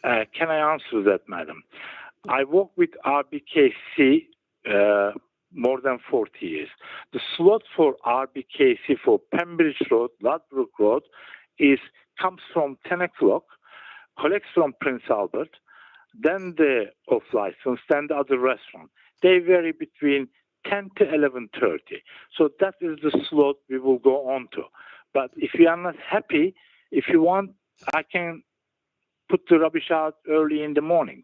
Can I answer that, madam? I work with RBKC more than 40 years. The slot for RBKC for Pembridge Road, Ladbroke Road, comes from 10 o'clock, collects from Prince Albert, then the off-license, then the other restaurant. They vary between 10 to 11:30. So that is the slot we will go on to. But if you are not happy, if you want, I can put the rubbish out early in the morning.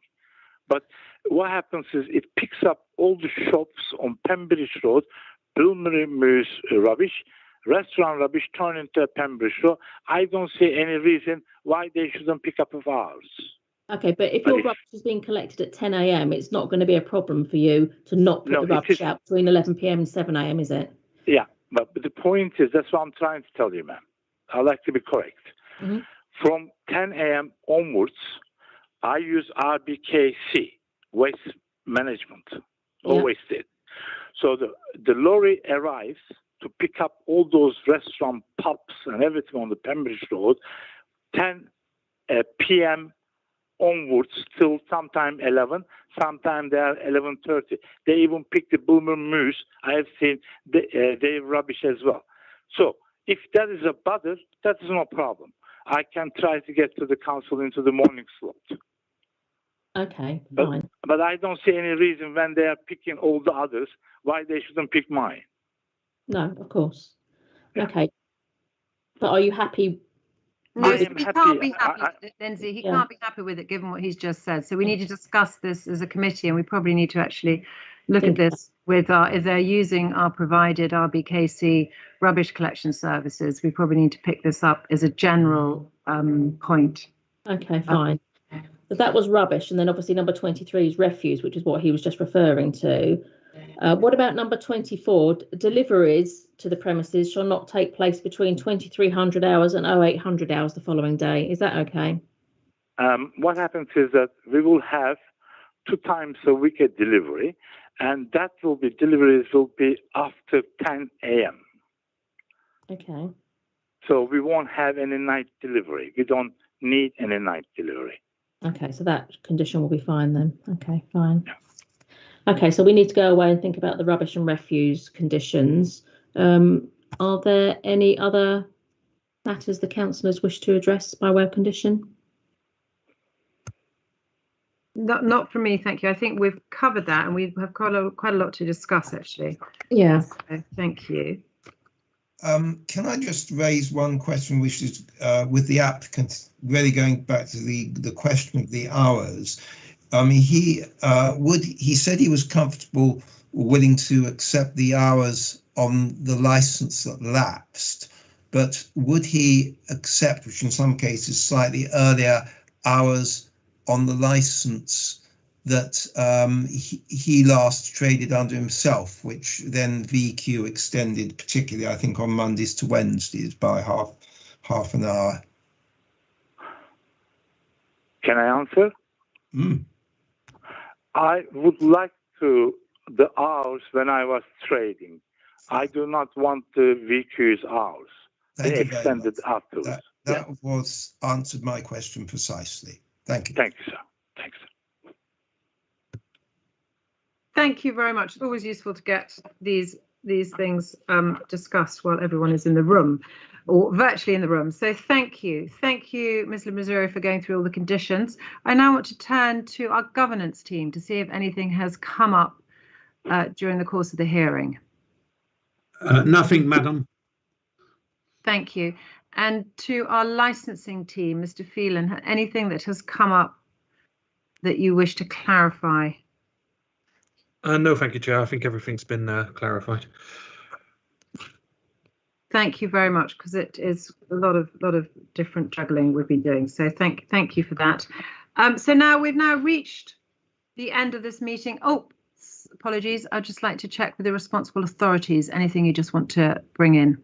But what happens is it picks up all the shops on Pembridge Road, Bilmery Mews rubbish, restaurant rubbish turn into Pembridge Road. I don't see any reason why they shouldn't pick up of ours. Okay, but if your rubbish is being collected at 10 a.m., it's not going to be a problem for you to not put the rubbish out between 11 p.m. and 7 a.m., is it? Yeah, but the point is, that's what I'm trying to tell you, ma'am. I like to be correct. Mm-hmm. From 10 a.m. onwards, I use RBKC, Waste Management, always did. So the lorry arrives to pick up all those restaurant, pubs, and everything on the Pembridge Road, 10 p.m. onwards till sometime 11, sometime they are 11:30. They even pick the Boomer Moose. I have seen their rubbish as well. So if that is a bother, that is no problem. I can try to get to the council into the morning slot. Okay, fine. But I don't see any reason when they are picking all the others, why they shouldn't pick mine. No, of course. Yeah. Okay. But are you happy? No, he can't be happy, Lindsay. He can't be happy with it, given what he's just said. So we need to discuss this as a committee, and we probably need to actually look at this with if they're using our provided RBKC rubbish collection services. We probably need to pick this up as a general point. Okay, fine. But that was rubbish, and then obviously number 23 is refuse, which is what he was just referring to. What about number 24? Deliveries to the premises shall not take place between 2300 hours and 0800 hours the following day. Is that okay? What happens is that we will have 2 times a week a delivery, and deliveries will be after 10 a.m. Okay. So we won't have any night delivery. We don't need any night delivery. Okay, so that condition will be fine then. Okay, fine. Yeah. Okay, so we need to go away and think about the rubbish and refuse conditions. Are there any other matters the councillors wish to address by way of condition? Not from me, thank you. I think we've covered that, and we have quite a lot to discuss, actually. Yeah. So, thank you. Can I just raise one question, which is with the applicant, really going back to the question of the hours. He said he was comfortable, willing to accept the hours on the license that lapsed, but would he accept, which in some cases slightly earlier hours on the license that he last traded under himself, which then VQ extended, particularly I think on Mondays to Wednesdays by half an hour? Can I answer? Mm. I would like to the hours when I was trading. I do not want the VQ's hours. Thank They you very extended much. afterwards. That was answered my question precisely. Thank you. Thank you, sir. Thanks. Thank you very much. It's always useful to get these things discussed while everyone is in the room, or virtually in the room. So thank you, Ms. Missouri, for going through all the conditions. I now want to turn to our governance team to see if anything has come up during the course of the hearing. Nothing, Madam. Thank you. And to our licensing team, Mr. Phelan, anything that has come up that you wish to clarify? No, thank you, Chair. I think everything's been clarified. Thank you very much, because it is a lot of different juggling we've been doing. So thank you for that. So now we've reached the end of this meeting. Oh, apologies. I'd just like to check with the responsible authorities. Anything you just want to bring in?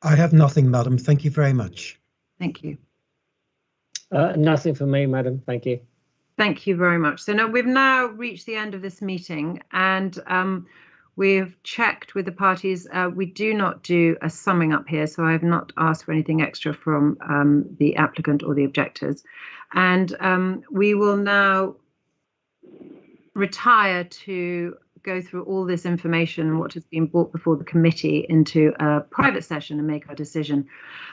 I have nothing, Madam. Thank you very much. Thank you. Nothing for me, Madam. Thank you. Thank you very much. So now we've reached the end of this meeting, and we've checked with the parties. We do not do a summing up here, so I have not asked for anything extra from the applicant or the objectors. And we will now retire to go through all this information and what has been brought before the committee into a private session and make our decision.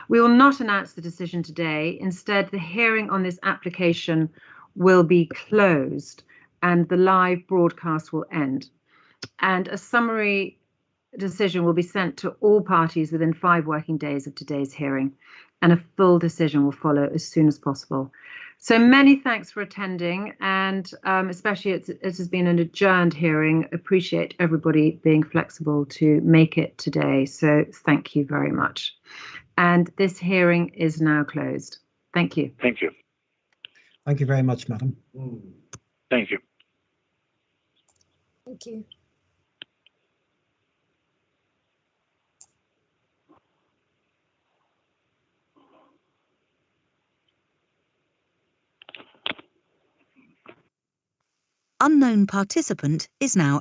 We will not announce the decision today. Instead, the hearing on this application will be closed and the live broadcast will end. And a summary decision will be sent to all parties within 5 working days of today's hearing, and a full decision will follow as soon as possible. So many thanks for attending, and especially it has been an adjourned hearing. Appreciate everybody being flexible to make it today. So thank you very much. And this hearing is now closed. Thank you. Thank you. Thank you very much, Madam. Thank you. Thank you. Unknown participant is now